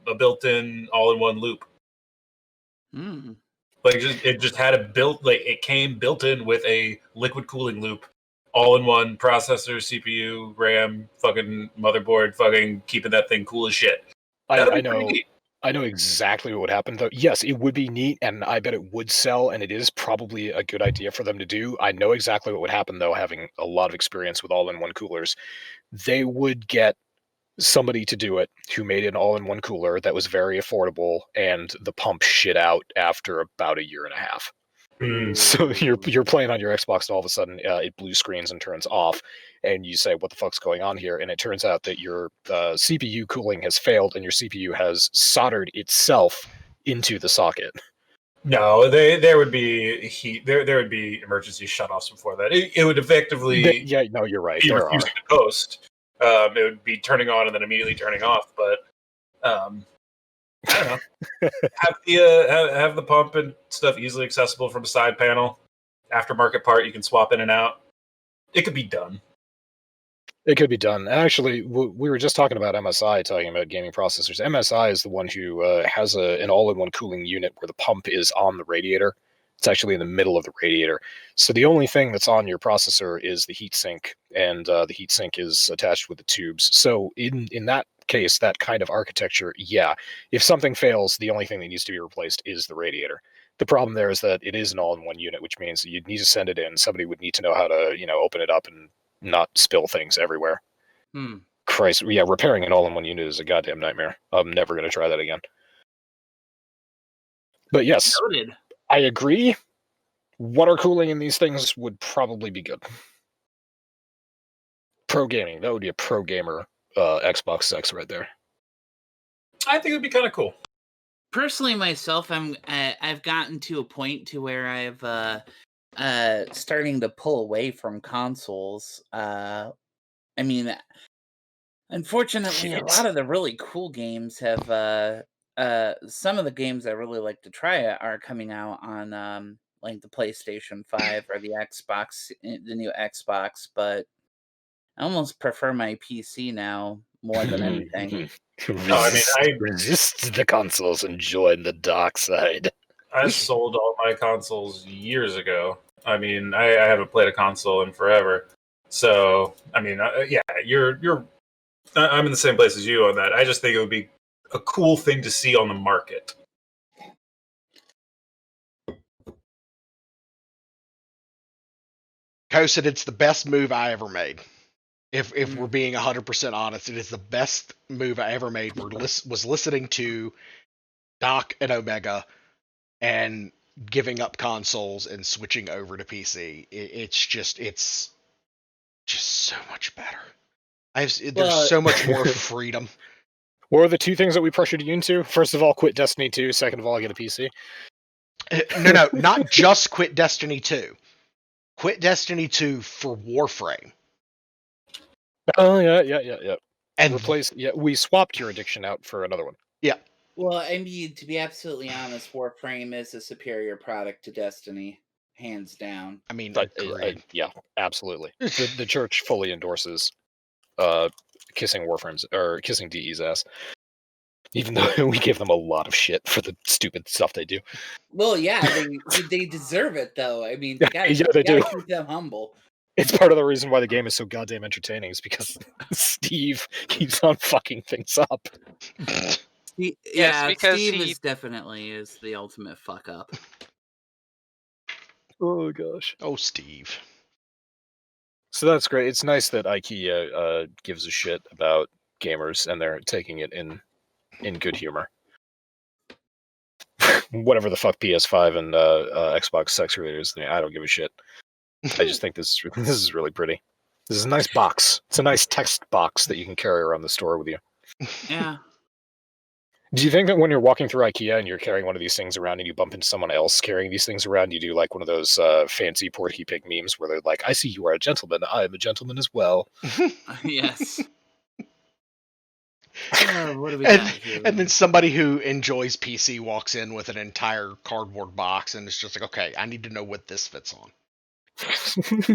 a built-in all-in-one loop. Like it just had it came built in with a liquid cooling loop, all-in-one processor, CPU, RAM, fucking motherboard, fucking keeping that thing cool as shit. I know. I know exactly what would happen, though. Yes, it would be neat, and I bet it would sell, and it is probably a good idea for them to do. I know exactly what would happen, though, having a lot of experience with all-in-one coolers. They would get somebody to do it who made an all-in-one cooler that was very affordable, and the pump shit out after about a year and a half. So you're playing on your Xbox, and all of a sudden it blue screens and turns off, and you say, "What the fuck's going on here?" And it turns out that your CPU cooling has failed, and your CPU has soldered itself into the socket. No, there would be heat. There would be emergency shutoffs before that. It would effectively No, you're right. be There refusing are. to post. It would be turning on and then immediately turning off. But I don't know. Have the pump and stuff easily accessible from a side panel. Aftermarket part you can swap in and out. It could be done. It could be done. Actually, we were just talking about MSI, talking about gaming processors. MSI is the one who has an all-in-one cooling unit where the pump is on the radiator. It's actually in the middle of the radiator. So the only thing that's on your processor is the heatsink, and the heatsink is attached with the tubes. So in that case, that kind of architecture, yeah, if something fails, the only thing that needs to be replaced is the radiator. The problem there is that it is an all-in-one unit, which means that you'd need to send it in. Somebody would need to know how to, open it up and not spill things everywhere. Christ, yeah, repairing an all-in-one unit is a goddamn nightmare. I'm never going to try that again. But yes, Noted. I agree. Water cooling in these things would probably be good. Pro gaming, that would be a pro gamer Xbox 6 right there. I think it would be kind of cool. Personally, myself, I've gotten to a point to where I've starting to pull away from consoles. I mean, unfortunately, a lot of the really cool games have some of the games I really like to try are coming out on like the PlayStation 5 or the Xbox, the new Xbox, but I almost prefer my PC now more than anything. No, I mean, resist the consoles and join the dark side. I sold all my consoles years ago. I mean, I haven't played a console in forever. So, I mean, yeah, I'm in the same place as you on that. I just think it would be a cool thing to see on the market. Kosen, it's the best move I ever made. If we're being 100% honest, it is the best move I ever made. Was listening to Doc and Omega and giving up consoles and switching over to PC. It's just so much better. There's so much more freedom. What are the two things that we pressured you into? First of all, quit Destiny 2. Second of all, get a PC. No, not just quit Destiny 2. Quit Destiny 2 for Warframe. Oh, yeah. And replace. Yeah, we swapped your addiction out for another one. Yeah. Well, I mean, to be absolutely honest, Warframe is a superior product to Destiny, hands down. I mean, yeah, absolutely. The church fully endorses kissing Warframes or kissing DE's ass. Even though we give them a lot of shit for the stupid stuff they do. Well, yeah, they deserve it, though. I mean, they gotta do. Keep them humble. It's part of the reason why the game is so goddamn entertaining, is because Steve keeps on fucking things up. Yeah, because Steve he is definitely the ultimate fuck up. Oh gosh. Oh, Steve. So that's great. It's nice that IKEA gives a shit about gamers and they're taking it in good humor. Whatever the fuck PS5 and Xbox sex related is, I don't give a shit. I just think this is really pretty. This is a nice box. It's a nice text box that you can carry around the store with you. Yeah. Do you think that when you're walking through IKEA and you're carrying one of these things around and you bump into someone else carrying these things around, you do like one of those fancy Porky Pig memes where they're like, I see you are a gentleman. I am a gentleman as well. Yes. What do we got here? And then somebody who enjoys PC walks in with an entire cardboard box and it's just like, okay, I need to know what this fits on.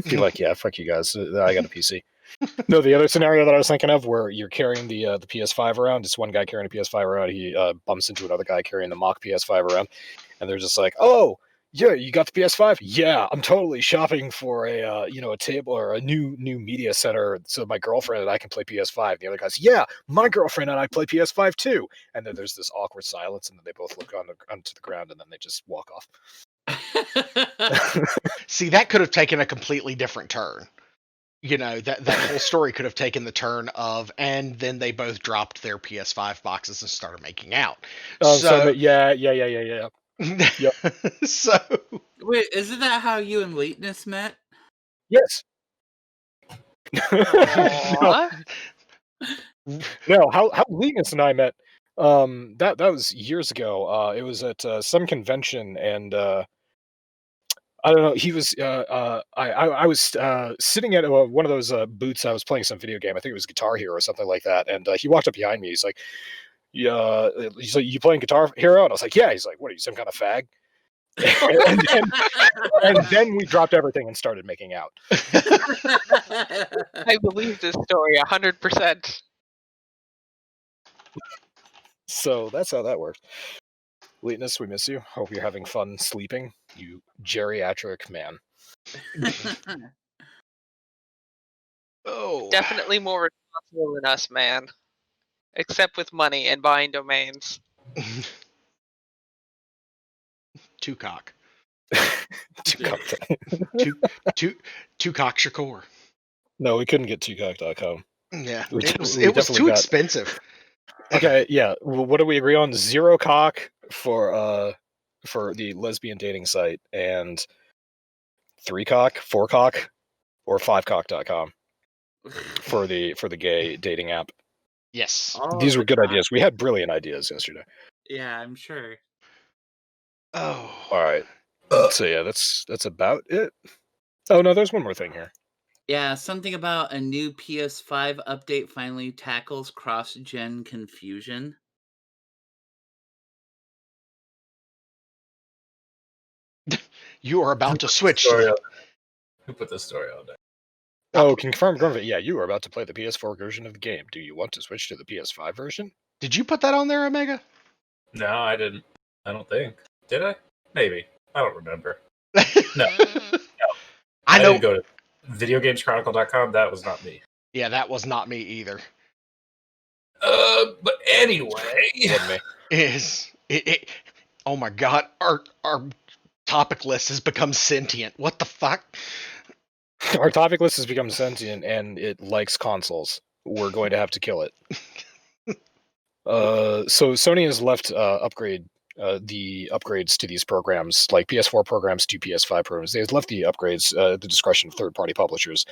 Be like, yeah, fuck you guys. I got a PC. No, the other scenario that I was thinking of where you're carrying the PS5 around, it's one guy carrying a PS5 around, he bumps into another guy carrying the mock PS5 around, and they're just like, oh, yeah, you got the PS5? Yeah, I'm totally shopping for a table or a new media center so my girlfriend and I can play PS5. And the other guy's, yeah, my girlfriend and I play PS5 too. And then there's this awkward silence, and then they both look onto the ground, and then they just walk off. See, that could have taken a completely different turn. You know, that whole story could have taken the turn of, and then they both dropped their PS5 boxes and started making out. Yeah. Yep. So wait, isn't that how you and Leetness met? Yes. No, how Leetness and I met. That was years ago. It was at some convention, and I don't know. He was. I was sitting at one of those booths. I was playing some video game. I think it was Guitar Hero or something like that. And he walked up behind me. He's like, "Yeah." He's like, "You playing Guitar Hero?" And I was like, "Yeah." He's like, "What are you, some kind of fag?" and then we dropped everything and started making out. I believe this story 100%. So that's how that works. Leetness, we miss you. Hope you're having fun sleeping, you geriatric man. Oh, Definitely more responsible than us, man. Except with money and buying domains. two cock. Two cock. Two cock Shakur. No, we couldn't get twocock.com. Yeah, We it was definitely too got- expensive. Okay, yeah. What do we agree on? 0 cock for the lesbian dating site, and 3 cock, 4 cock, or 5cock.com for the gay dating app. Yes. These were good ideas. We had brilliant ideas yesterday. Yeah, I'm sure. Oh. All right. So yeah, that's about it. Oh no, there's one more thing here. Yeah, something about a new PS5 update finally tackles cross-gen confusion. You are about to switch. Who put this story on there? Oh, confirmed. Yeah, you are about to play the PS4 version of the game. Do you want to switch to the PS5 version? Did you put that on there, Omega? No, I didn't. I don't think. Did I? Maybe. I don't remember. No. I know. didn't go to videogameschronicle.com. That was not me. Yeah, that was not me either. But anyway, Wasn't me. Oh my god, our topic list has become sentient. What the fuck? Our topic list has become sentient, and it likes consoles. We're going to have to kill it. So Sony has left the upgrades to these programs, like PS4 programs to PS5 programs. They have left the upgrades at the discretion of third-party publishers.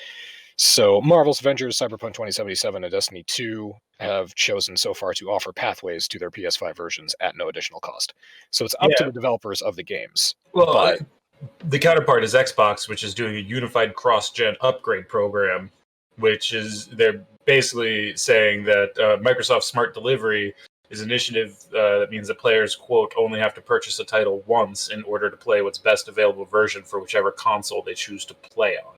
So Marvel's Avengers, Cyberpunk 2077, and Destiny 2 have chosen so far to offer pathways to their PS5 versions at no additional cost. So it's up to the developers of the games. Well, but the counterpart is Xbox, which is doing a unified cross-gen upgrade program, which is they're basically saying that Microsoft Smart Delivery is an initiative that means that players, quote, only have to purchase a title once in order to play what's best available version for whichever console they choose to play on.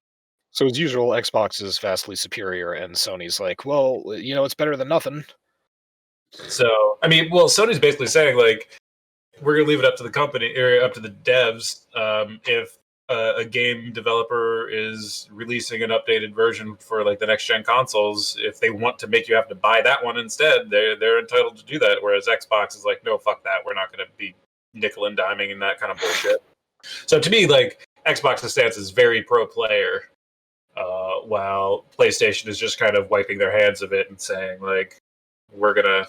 So as usual, Xbox is vastly superior, and Sony's like, well, it's better than nothing. So, I mean, well, Sony's basically saying, like, we're going to leave it up to the company, or up to the devs. If a game developer is releasing an updated version for, like, the next-gen consoles, if they want to make you have to buy that one instead, they're entitled to do that, whereas Xbox is like, no, fuck that. We're not going to be nickel and diming and that kind of bullshit. So to me, like, Xbox's stance is very pro-player, while PlayStation is just kind of wiping their hands of it and saying, like, we're going to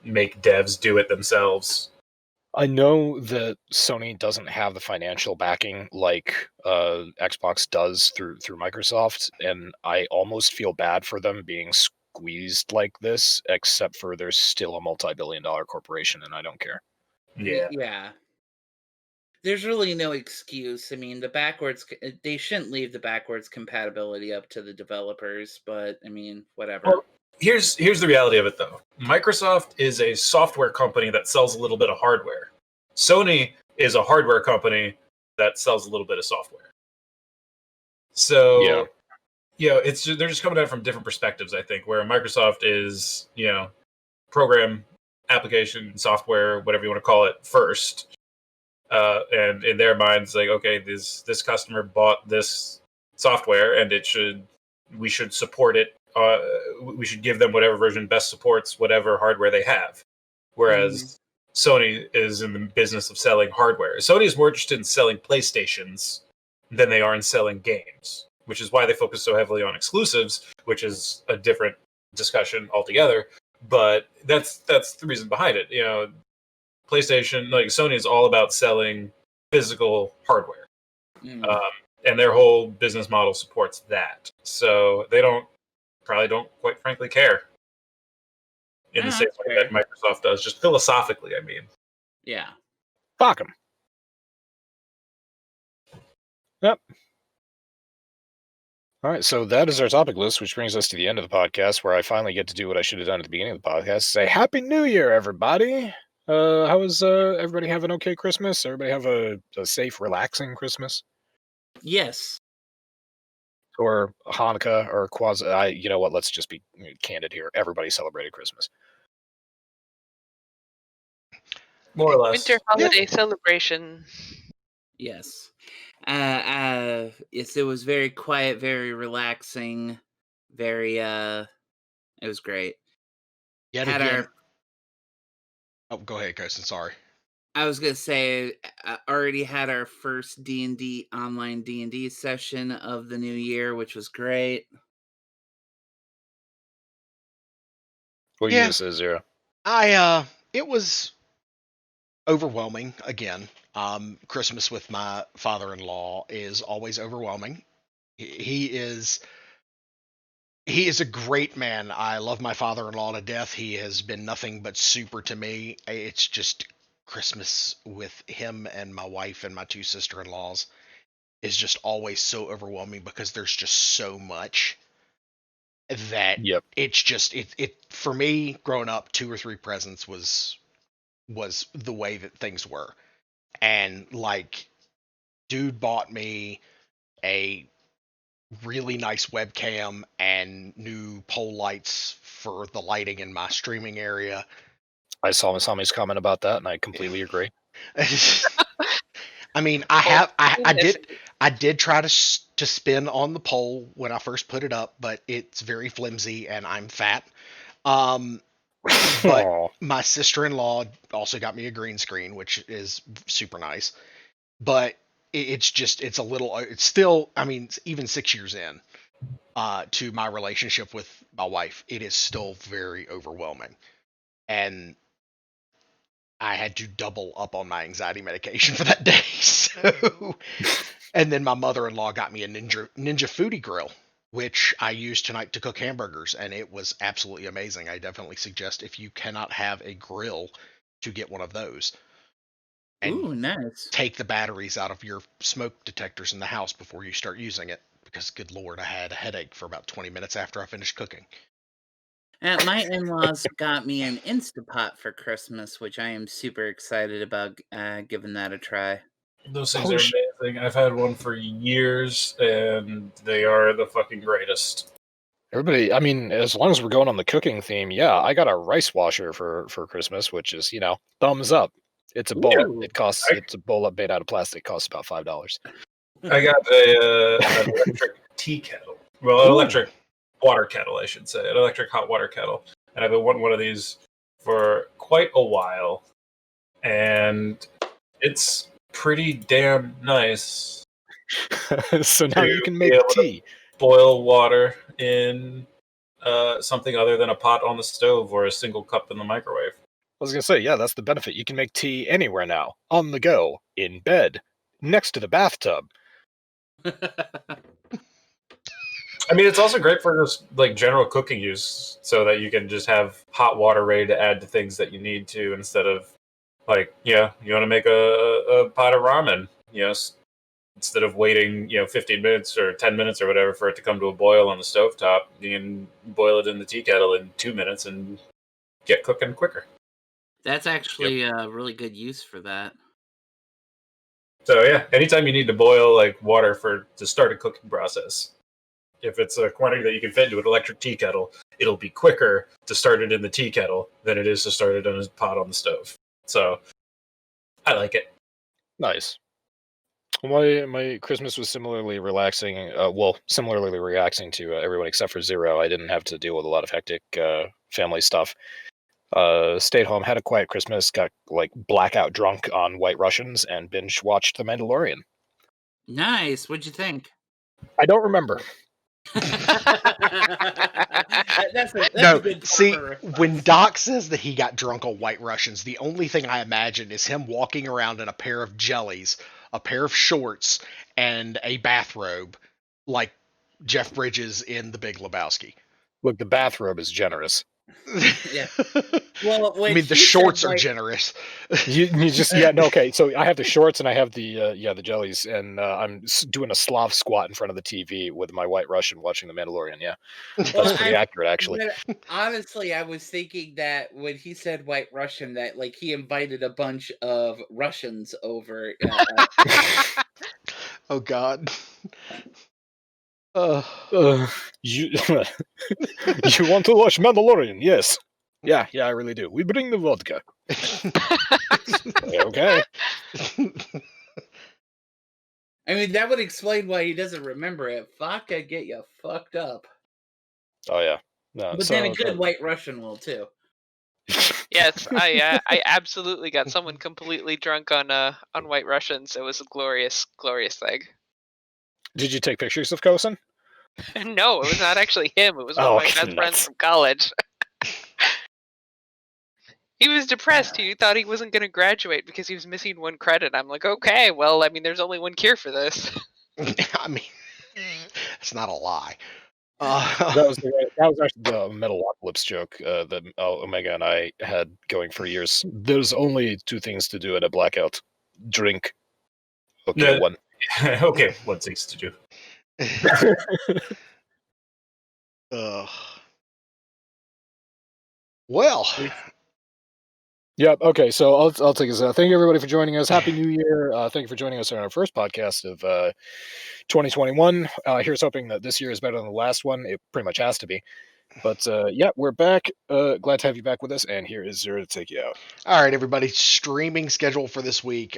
make devs do it themselves. I know that Sony doesn't have the financial backing like Xbox does through Microsoft, and I almost feel bad for them being squeezed like this, except for they're still a multi-billion-dollar corporation, and I don't care. Yeah. There's really no excuse. I mean, they shouldn't leave the backwards compatibility up to the developers, but I mean, whatever. Well, here's the reality of it, though. Microsoft is a software company that sells a little bit of hardware. Sony is a hardware company that sells a little bit of software. So, they're just coming at it from different perspectives, I think, where Microsoft is, program, application, software, whatever you want to call it, first. And in their minds, like, okay, this customer bought this software, and we should support it. We should give them whatever version best supports whatever hardware they have. Whereas Sony is in the business of selling hardware. Sony is more interested in selling PlayStations than they are in selling games, which is why they focus so heavily on exclusives, which is a different discussion altogether. But that's the reason behind it. PlayStation, like Sony, is all about selling physical hardware, and their whole business model supports that. So they probably don't quite frankly care in the same way that Microsoft does, just philosophically. I mean, yeah, fuck them. Yep. All right, so that is our topic list, which brings us to the end of the podcast, where I finally get to do what I should have done at the beginning of the podcast: say Happy New Year, everybody. How was everybody have an okay Christmas? Everybody have a safe, relaxing Christmas? Yes. Or Hanukkah or Kwanzaa. You know what? Let's just be candid here. Everybody celebrated Christmas. More or less. Winter holiday celebration. Yes. Yes, it was very quiet, very relaxing, very it was great. Yet again. Oh, go ahead, Kosen. Sorry. I was gonna say, I already had our first D&D online D&D session of the new year, which was great. What are you gonna say, Zero? It was overwhelming again. Christmas with my father-in-law is always overwhelming. He is a great man. I love my father-in-law to death. He has been nothing but super to me. It's just Christmas with him and my wife and my two sister-in-laws is just always so overwhelming because there's just so much that it's just it for me growing up, 2 or 3 presents was the way that things were. And like, dude bought me a really nice webcam and new pole lights for the lighting in my streaming area. I saw Masami's comment about that, and I completely agree. I mean, I did try to spin on the pole when I first put it up, but it's very flimsy and I'm fat. But Aw. my sister-in-law also got me a green screen, which is super nice. But it's a little, it's still, I mean, even 6 years in to my relationship with my wife, it is still very overwhelming. And I had to double up on my anxiety medication for that day. So, and then my mother-in-law got me a Ninja Foodie grill, which I used tonight to cook hamburgers, and it was absolutely amazing. I definitely suggest, if you cannot have a grill, to get one of those. And Ooh, nice. take the batteries out of your smoke detectors in the house before you start using it, because good lord, I had a headache for about 20 minutes after I finished cooking. My in-laws got me an Instapot for Christmas, which I am super excited about giving that a try. Those things are amazing. I've had one for years, and they are the fucking greatest. Everybody, I mean, as long as we're going on the cooking theme, yeah, I got a rice washer for Christmas, which is, thumbs up. It's a bowl. Ooh. It's a bowl made out of plastic. It costs about $5. I got an electric tea kettle. Well, an electric water kettle, I should say. An electric hot water kettle. And I've been wanting one of these for quite a while. And it's pretty damn nice. So now you can make tea. Boil water in something other than a pot on the stove or a single cup in the microwave. I was going to say, yeah, that's the benefit. You can make tea anywhere now. On the go. In bed. Next to the bathtub. I mean, it's also great for just like general cooking use, so that you can just have hot water ready to add to things that you need to, instead of like, you want to make a pot of ramen, instead of waiting, 15 minutes or 10 minutes or whatever for it to come to a boil on the stovetop, you can boil it in the tea kettle in 2 minutes and get cooking quicker. That's actually a really good use for that. So yeah, anytime you need to boil like water to start a cooking process, if it's a quantity that you can fit into an electric tea kettle, it'll be quicker to start it in the tea kettle than it is to start it in a pot on the stove. So I like it. Nice. My Christmas was similarly relaxing. Similarly relaxing to everyone except for Zero. I didn't have to deal with a lot of hectic family stuff. Stayed home, had a quiet Christmas, got like blackout drunk on White Russians, and binge watched The Mandalorian. Nice. What'd you think? I don't remember. That's No, a good see, cover. when Doc says that he got drunk on White Russians, the only thing I imagine is him walking around in a pair of jellies, a pair of shorts, and a bathrobe, like Jeff Bridges in The Big Lebowski. Look, the bathrobe is generous. Yeah. Well, I mean, the shorts are generous. You just okay. So I have the shorts and I have the jellies, and I'm doing a sloth squat in front of the TV with my White Russian watching The Mandalorian. Yeah, that's pretty accurate, actually. Honestly, I was thinking that when he said White Russian, that like he invited a bunch of Russians over. Oh God. You you want to watch Mandalorian? Yes. Yeah, I really do. We bring the vodka. Okay. I mean, that would explain why he doesn't remember it. Fuck, I'd get you fucked up. Oh yeah. No, But then a good White Russian will too. Yes, I absolutely got someone completely drunk on White Russians. It was a glorious thing. Did you take pictures of Kosen? No, it was not actually him. It was one of my best friends from college. He was depressed. He thought he wasn't going to graduate because he was missing one credit. I'm like, okay, well, I mean, there's only one cure for this. I mean, it's not a lie. That was actually the Metalocalypse joke that Omega and I had going for years. There's only two things to do at a blackout: drink. Okay, one. Okay, one things to do. Well, Yep. Okay. So I'll take this. Thank you everybody for joining us. Happy New Year. Thank you for joining us on our first podcast of 2021. Here's hoping that this year is better than the last one. It pretty much has to be. But yeah, we're back. Glad to have you back with us. And here is Zero to take you out. All right, everybody. Streaming schedule for this week.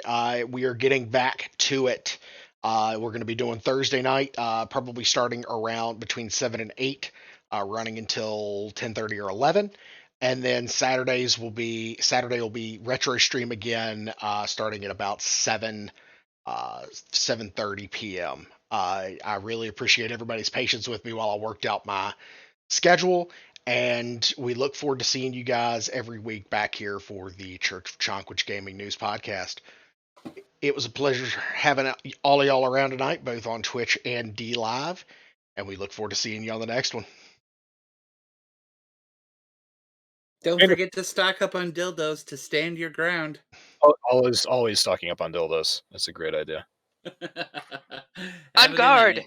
We are getting back to it. We're going to be doing Thursday night, probably starting around between 7 and 8, running until 10:30 or 11. And then Saturday will be retro stream again, starting at about 7:30 p.m. I really appreciate everybody's patience with me while I worked out my schedule, and we look forward to seeing you guys every week back here for the Church of Chonkwij Gaming News Podcast. It was a pleasure having all of y'all around tonight, both on Twitch and D Live, and we look forward to seeing you on the next one. Don't forget to stock up on dildos to stand your ground. Always stocking up on dildos. That's a great idea. On guard.